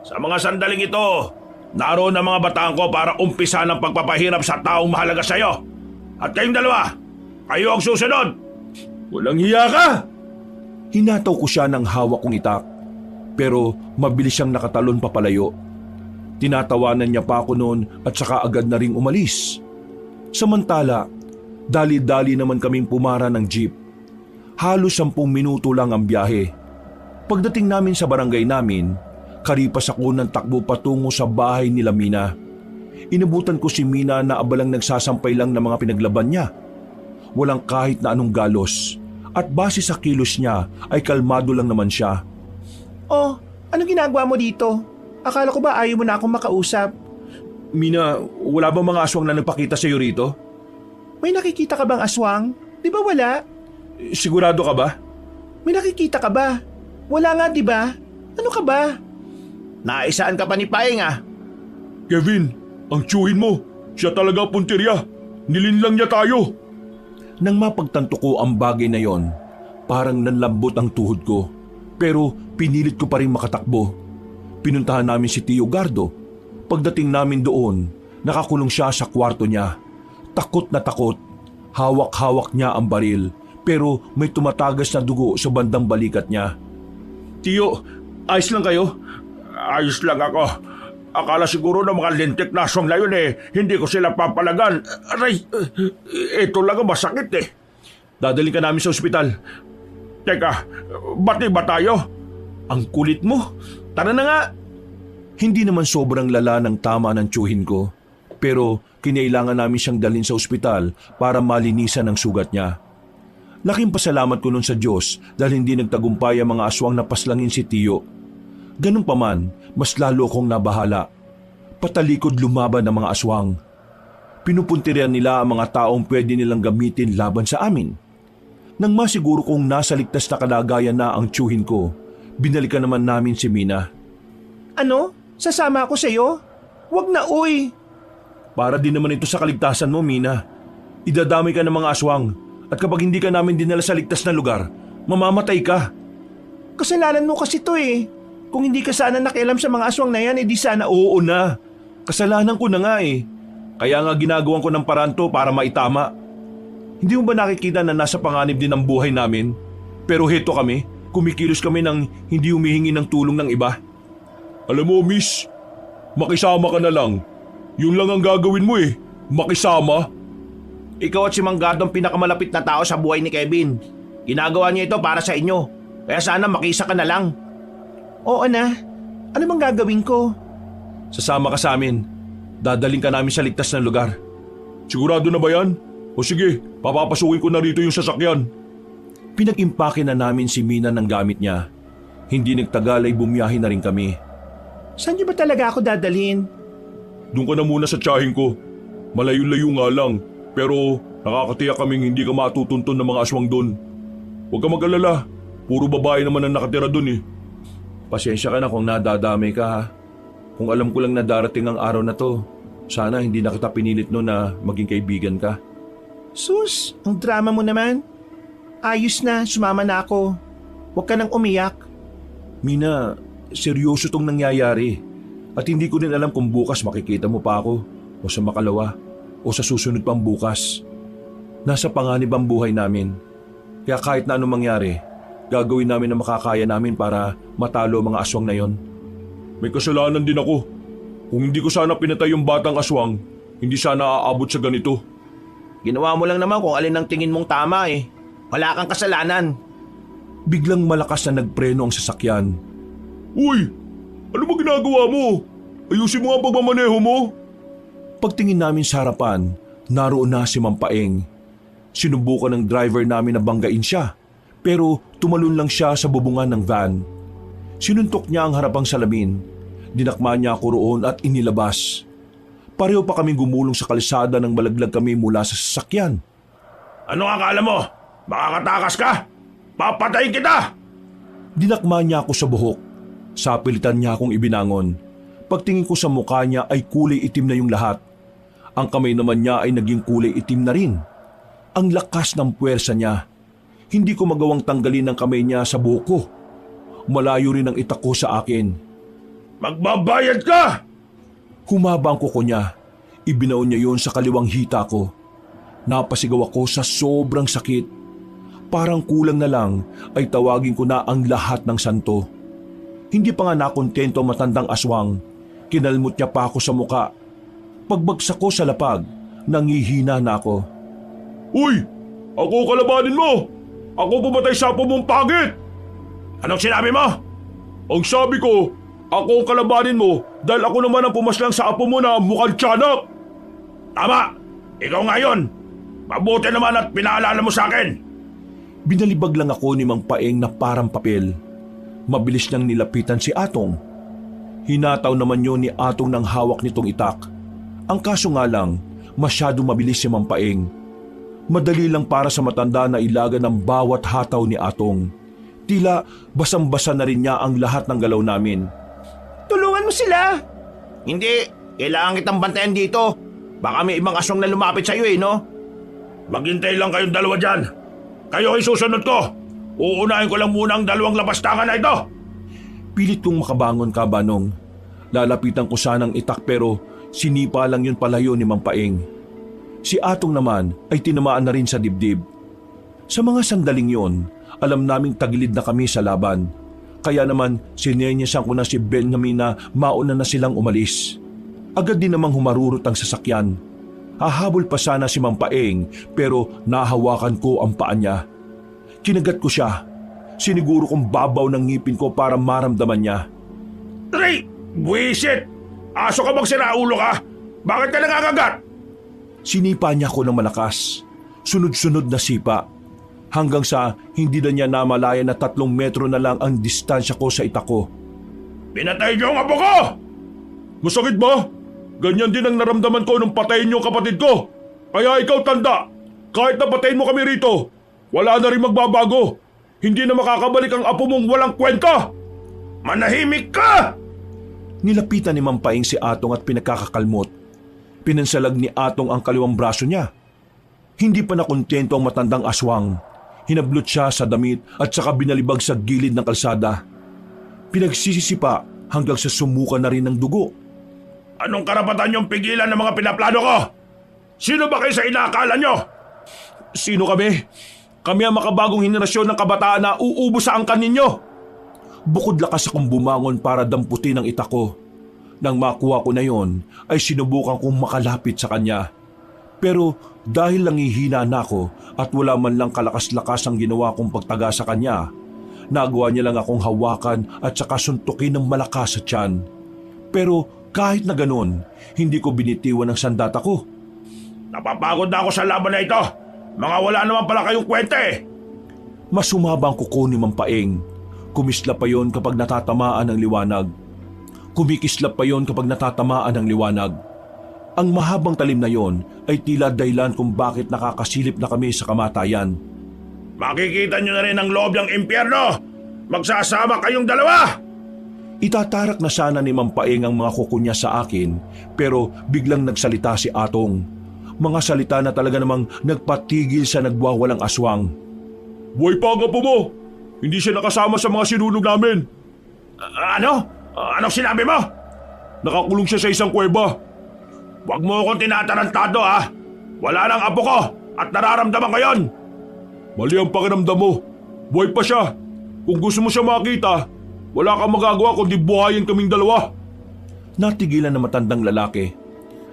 Sa mga sandaling ito, naroon ang mga bataan ko para umpisa ng pagpapahirap sa taong mahalaga sa iyo. At kayong dalawa, kayo ang susunod! Walang hiya ka! Hinataw ko siya ng hawak kong itak, pero mabilis siyang nakatalon papalayo. Tinatawanan niya pa ako noon at saka agad na ring umalis. Samantala, dali-dali naman kaming pumara ng jeep. Halos 10 minuto lang ang biyahe. Pagdating namin sa barangay namin, Karipas ako ng takbo patungo sa bahay nila Mina. Inabutan ko si Mina na abalang nagsasampay lang ng mga pinaglaban niya. Walang kahit na anong galos. At base sa kilos niya ay kalmado lang naman siya. Oh, anong ginagawa mo dito? Akala ko ba ayaw mo na akong makausap? Mina, wala bang mga aswang na nagpakita sa iyo rito? May nakikita ka bang aswang? Di ba wala? Sigurado ka ba? May nakikita ka ba? Wala nga, di ba? Ano ka ba? Naisaan ka pa ni Paeng ah. Kevin, ang tiyuhin mo. Siya talaga puntirya. Nilinlang niya tayo. Nang mapagtanto ko ang bagay na yon, parang nanlambot ang tuhod ko. Pero pinilit ko pa rin makatakbo. Pinuntahan namin si Tio Gardo. Pagdating namin doon, nakakulong siya sa kwarto niya. Takot na takot. Hawak-hawak niya ang baril, pero may tumatagas na dugo sa bandang balikat niya. Tiyo, ayos lang kayo? Ayos lang ako. Akala siguro ng mga lintik na aswang na yun hindi ko sila papalagan. Aray, ito lang ang masakit Dadalhin ka namin sa ospital. Teka, bati ba tayo? Ang kulit mo. Tara na nga. Hindi naman sobrang lala ng tama ng tiyuhin ko. Pero kinailangan namin siyang dalhin sa ospital para malinisan ang sugat niya. Laking pasalamat ko nun sa Diyos dahil hindi nagtagumpay ang mga aswang na paslangin si Tiyo. Ganun pa man, mas lalo kong nabahala. Patalikod lumaban ang mga aswang. Pinupuntirian nila ang mga taong pwede nilang gamitin laban sa amin. Nang masiguro kong nasa ligtas na kalagayan na ang tiyuhin ko, binalikan naman namin si Mina. Ano? Sasama ako sa'yo? Wag na, uy! Para din naman ito sa kaligtasan mo, Mina. Idadamay ka ng mga aswang at kapag hindi ka namin dinala sa ligtas na lugar, mamamatay ka. Kasalanan mo kasi to Kung hindi ka sana nakialam sa mga aswang na yan, edi sana Oo na. Kasalanan ko na nga Kaya nga ginagawan ko ng paraan to para maitama. Hindi mo ba nakikita na nasa panganib din ang buhay namin? Pero heto kami, kumikilos kami ng hindi humihingi ng tulong ng iba. Alam mo, miss, makisama ka na lang. Yun lang ang gagawin mo makisama. Ikaw at si Mang Gardo ang pinakamalapit na tao sa buhay ni Kevin. Ginagawa niya ito para sa inyo. Kaya sana makisa ka na lang. Oo na. Ano bang gagawin ko? Sasama ka sa amin. Dadaling ka namin sa ligtas na lugar. Sigurado na ba yan? O sige, papapasukin ko na rito yung sasakyan. Pinag-impake na namin si Mina ng gamit niya. Hindi nagtagal ay bumiyahe na rin kami. Saan niyo ba talaga ako dadalhin? Doon ka na muna sa tiyahin ko. Malayo-layo nga lang, pero nakakatiyak kaming hindi ka matutunton ng mga aswang doon. Huwag ka mag-alala, puro babae naman ang nakatira doon Pasensya ka na kung nadadamay ka ha. Kung alam ko lang na darating ang araw na to, sana hindi na kita pinilit no na maging kaibigan ka. Sus, ang drama mo naman. Ayos na, sumama na ako. Huwag ka nang umiyak. Mina, seryoso tong nangyayari. At hindi ko din alam kung bukas makikita mo pa ako o sa makalawa o sa susunod pang bukas. Nasa panganib ang buhay namin. Kaya kahit na anong mangyari, gagawin namin ang makakaya namin para matalo ang mga aswang na yon. May kasalanan din ako. Kung hindi ko sana pinatay yung batang aswang, hindi sana aabot sa ganito. Ginawa mo lang naman kung alin ang tingin mong tama Wala kang kasalanan. Biglang malakas na nagpreno ang sasakyan. Uy! Ano ba ginagawa mo? Ayusin mo ang pagmamaneho mo. Pagtingin namin sa harapan, naroon na si Mampaeng. Sinubukan ng driver namin na banggain siya, pero tumalon lang siya sa bubungan ng van. Sinuntok niya ang harapang salamin. Dinakma niya ako roon at inilabas. Pareho pa kaming gumulong sa kalsada nang malaglag kami mula sa sasakyan. Ano akala mo? Makakatakas ka? Papatayin kita! Dinakma niya ako sa buhok. Sapilitan niya akong ibinangon. Pagtingin ko sa mukha niya ay kulay itim na yung lahat. Ang kamay naman niya ay naging kulay itim na rin. Ang lakas ng puwersa niya. Hindi ko magawang tanggalin ang kamay niya sa buhok ko. Malayo rin ang itak ko sa akin. Magbabayad ka! Humaba ang kuko niya. Ibinaon niya yon sa kaliwang hita ko. Napasigaw ako sa sobrang sakit. Parang kulang na lang ay tawagin ko na ang lahat ng santo. Hindi pa nga nakontento matandang aswang. Kinalmot niya pa ako sa muka. Pagbagsak ko sa lapag, nangihina na ako. Uy! Ako kalabanin mo! Ako pumatay sa apo mong pangit! Anong sinabi mo? Ang sabi ko, Ako ang kalabanin mo dahil ako naman ang pumaslang sa apo mo na mukhang tiyanak. Tama! Ikaw nga yun! Mabuti naman at pinaalala mo sa akin. Binalibag lang ako ni Mang Paeng na parang papel. Mabilis niyang nilapitan si Atong. Hinataw naman yun ni Atong ng hawak nitong itak. Ang kaso nga lang, masyado mabilis si Mang Paeng. Madali lang para sa matanda na ilaga ng bawat hataw ni Atong. Tila basang-basa na rin niya ang lahat ng galaw namin. Tulungan mo sila! Hindi, kailangan kitang bantayan dito. Baka may ibang aswang na lumapit sa'yo no? Maghintay lang kayong dalawa dyan. Kayo ay susunod ko. Uunahin ko lang muna ang dalawang labastangan na ito. Pilit kong makabangon ka, Banong. Lalapitan ko sanang itak pero sinipa lang yun palayo ni Mang Paeng. Si Atong naman ay tinamaan na rin sa dibdib. Sa mga sandaling yon, alam naming tagilid na kami sa laban. Kaya naman sineryesan ko na si Benjamin na mauna na silang umalis. Agad din namang humarurot ang sasakyan. Hahabol pa sana si Mang Paeng pero nahawakan ko ang paa niya. Kinagat ko siya. Siniguro kong babaw ng ngipin ko para maramdaman niya. Ray! Buwisit! Aso ka bang sinaulo ka? Bakit ka nangangagat? Sinipa niya ako ng malakas. Sunod-sunod na sipa. Hanggang sa hindi na niya namalaya na 3 metro na lang ang distansya ko sa itak ko. Pinatay niyo ang apo ko! Masakit ba? Ganyan din ang naramdaman ko nung patayin niyo ang kapatid ko. Kaya ikaw tanda, kahit na patayin mo kami rito, wala na rin magbabago. Hindi na makakabalik ang apo mong walang kwenta. Manahimik ka! Nilapitan ni Mang Paeng si Atong at pinagkakakalmot. Pinansalag ni Atong ang kaliwang braso niya. Hindi pa nakontento ang matandang aswang. Hinablot siya sa damit at saka binalibag sa gilid ng kalsada. Pinagsisisipa hanggang sa sumuka na rin ng dugo. Anong karapatan niyong pigilan ng mga pinaplano ko? Sino ba kayo sa inaakala niyo? Sino kami? Kami ang makabagong henerasyon ng kabataan na uubos sa angkan ninyo. Bukod lakas akong bumangon para damputin ang itak ko. Nang makuha ko na yon, ay sinubukan kong makalapit sa kanya. Pero dahil nangihina na ako at wala man lang kalakas-lakas ang ginawa kong pagtaga sa kanya, nagawa niya lang akong hawakan at saka suntukin ng malakas sa tiyan. Pero kahit na ganun, hindi ko binitiwan ang sandata ko. Napapagod na ako sa laban na ito. Mga wala naman pala kayong kwenta eh. Mas humaba ang kuko ni Mang Paeng. Kumislap pa yon kapag natatamaan ng liwanag. Kumikislap pa yon kapag natatamaan ng liwanag. Ang mahabang talim na yon ay tila dahilan kung bakit nakakasilip na kami sa kamatayan. Makikita nyo na rin ang loob ng impyerno. Magsasama kayong dalawa. Itatarak na sana ni Mang Paeng ang mga kuko niya sa akin pero biglang nagsalita si Atong. Mga salita na talaga namang nagpatigil sa nagwawalang aswang. Buhay pa ang apo mo. Hindi siya nakasama sa mga sinunog namin. Ano? Anong sinabi mo? Nakakulong siya sa isang kuweba. Huwag mo akong tinatarantado ha. Wala nang apo ko at nararamdaman ko yon. Mali ang pakiramdam mo. Buhay pa siya. Kung gusto mo siya makita, wala kang magagawa kundi buhayin kaming dalawa. Natigilan na matandang lalaki.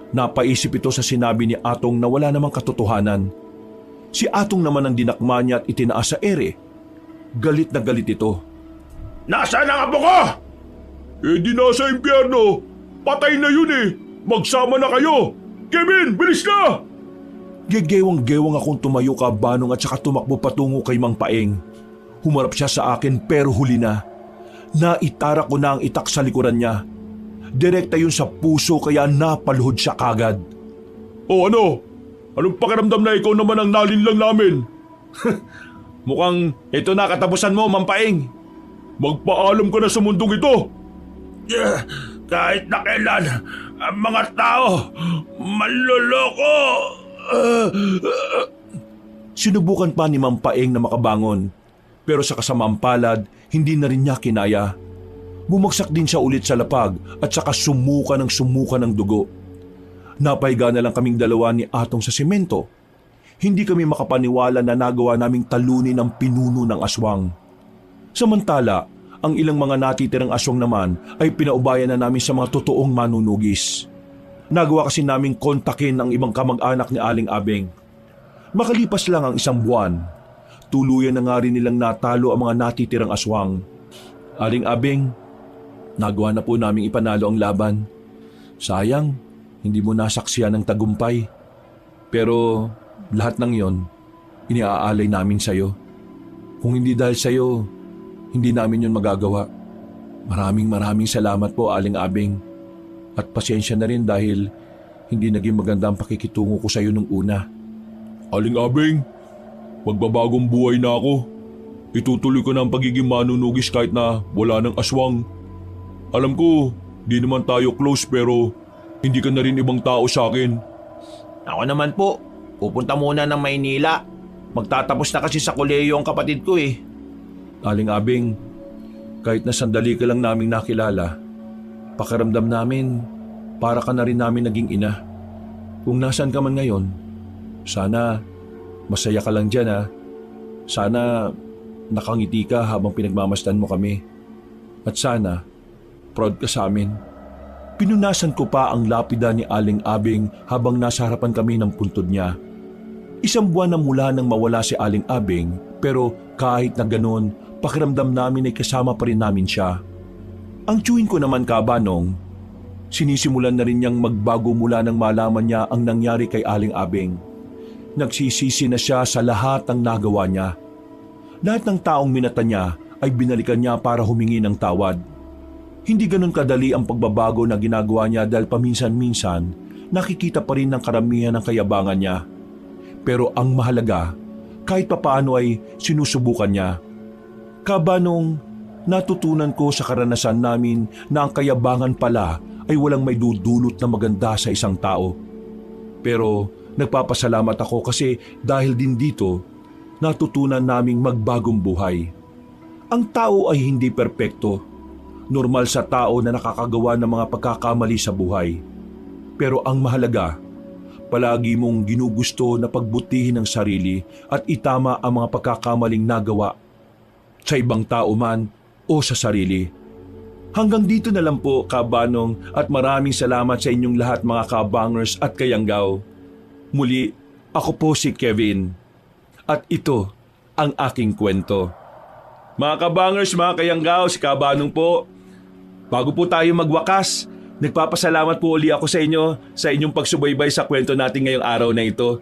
Napaisip ito sa sinabi ni Atong na wala namang katotohanan. Si Atong naman ang dinakma niya at itinaas sa ere. Galit na galit ito. Nasaan ang apo ko? Eh di nasa impyerno. Patay na yun eh. Magsama na kayo. Kevin, bilis na! Gegewang-gewang akong tumayo ka, Banong, at saka tumakbo patungo kay Mang Paeng. Humarap siya sa akin pero huli na. Naitara ko na ang itak sa likuran niya. Direkta yun sa puso kaya napaluhod siya kagad. O ano? Anong pakiramdam na ikaw naman ang nalinlang namin? Mukhang ito na katapusan mo, Mang Paeng. Magpaalam ka na sa mundong ito. Kahit na kailan, ang mga tao, manloloko. Sinubukan pa ni Mang Paeng na makabangon. Pero sa kasamaang palad, hindi na rin niya kinaya. Bumagsak din siya ulit sa lapag at saka sumuka ng dugo. Napahiga na lang kaming dalawa ni Atong sa semento. Hindi kami makapaniwala na nagawa naming talunin ang pinuno ng aswang. Samantala, ang ilang mga natitirang aswang naman ay pinaubayan na namin sa mga totoong manunugis. Nagawa kasi naming kontakin ang ibang kamag-anak ni Aling Abeng. Makalipas lang ang 1 buwan, tuluyan na nga rin nilang natalo ang mga natitirang aswang. Aling Abeng, Nagawa na po naming ipanalo ang laban. Sayang, hindi mo nasaksiyan ng tagumpay. Pero lahat ng yon, iniaalay namin sa'yo. Kung hindi dahil sa'yo, hindi namin yon magagawa. Maraming salamat po, Aling Abing. At pasensya na rin dahil hindi naging maganda ang pakikitungo ko sa'yo nung una. Aling Abing, magbabagong buhay na ako. Itutuloy ko na ang pagiging manunugis kahit na wala ng aswang. Alam ko, di naman tayo close pero hindi ka na rin ibang tao sa akin. Ako naman po, pupunta muna ng Maynila. Magtatapos na kasi sa kolehiyo ang kapatid ko eh. Aling Abing, kahit na sandali ka lang naming nakilala, pakiramdam namin para ka na rin namin naging ina. Kung nasaan ka man ngayon, sana masaya ka lang dyan ha. Sana nakangiti ka habang pinagmamasdan mo kami. At sana, proud ka sa amin. Pinunasan ko pa ang lapida ni Aling Abing habang nasa harapan kami ng puntod niya. Isang buwan na mula nang mawala si Aling Abing, pero kahit na ganon, pakiramdam namin ay kasama pa rin namin siya. Ang tiyuhin ko naman, Kabanong, sinisimulan na rin niyang magbago mula nang malaman niya ang nangyari kay Aling Abing. Nagsisisi na siya sa lahat ng nagawa niya. Lahat ng taong minata niya ay binalikan niya para humingi ng tawad. Hindi ganun kadali ang pagbabago na ginagawa niya dahil paminsan-minsan nakikita pa rin ng karamihan ng kayabangan niya. Pero ang mahalaga, kahit papaano ay sinusubukan niya. Kabanong, natutunan ko sa karanasan namin na ang kayabangan pala ay walang may dudulot na maganda sa isang tao. Pero nagpapasalamat ako kasi dahil din dito, natutunan naming magbagong buhay. Ang tao ay hindi perpekto. Normal sa tao na nakakagawa ng mga pagkakamali sa buhay. Pero ang mahalaga, palagi mong ginugusto na pagbutihin ang sarili at itama ang mga pagkakamaling nagawa sa ibang tao man o sa sarili. Hanggang dito na lang po, Kabanong, at maraming salamat sa inyong lahat mga kabangers at kayanggaw. Muli, ako po si Kevin. At ito ang aking kwento. Mga kabangers, mga kayanggaw, si Kabanong po. Bago po tayo magwakas, nagpapasalamat po uli ako sa inyo sa inyong pagsubaybay sa kwento natin ngayong araw na ito.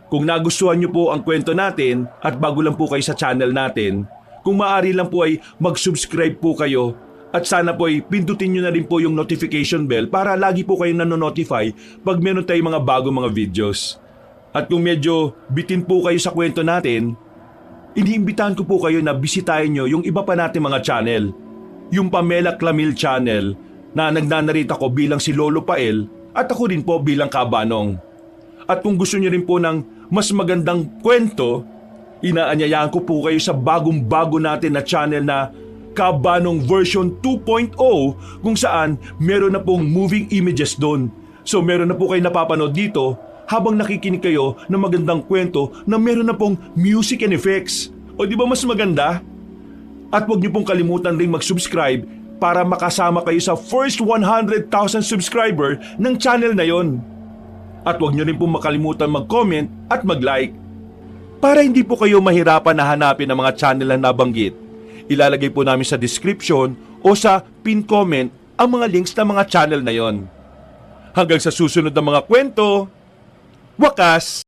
Kung nagustuhan niyo po ang kwento natin at bago lang po kayo sa channel natin, kung maaari lang po ay mag-subscribe po kayo at sana po ay pindutin niyo na rin po yung notification bell para lagi po kayong nanonotify pag meron tayong mga bagong mga videos. At kung medyo bitin po kayo sa kwento natin, iniimbitahan ko po kayo na bisitahin nyo yung iba pa natin mga channel. Yung Pamela Clamil channel na nagnanarita ko bilang si Lolo Pael at ako rin po bilang Kabanong. At kung gusto nyo rin po ng mas magandang kwento, inaanyayahan ko po kayo sa bagong-bago natin na channel na Kabanong version 2.0 kung saan meron na pong moving images doon. So meron na po kayo napapanood dito habang nakikinig kayo ng magandang kwento na meron na pong music and effects. O di ba mas maganda? At huwag niyo pong kalimutan ring mag-subscribe para makasama kayo sa first 100,000 subscriber ng channel na yon. At huwag niyo rin pong makalimutan mag-comment at mag-like. Para hindi po kayo mahirapan na hanapin ang mga channel na nabanggit, ilalagay po namin sa description o sa pin comment ang mga links ng mga channel na yon. Hanggang sa susunod na mga kwento, wakas!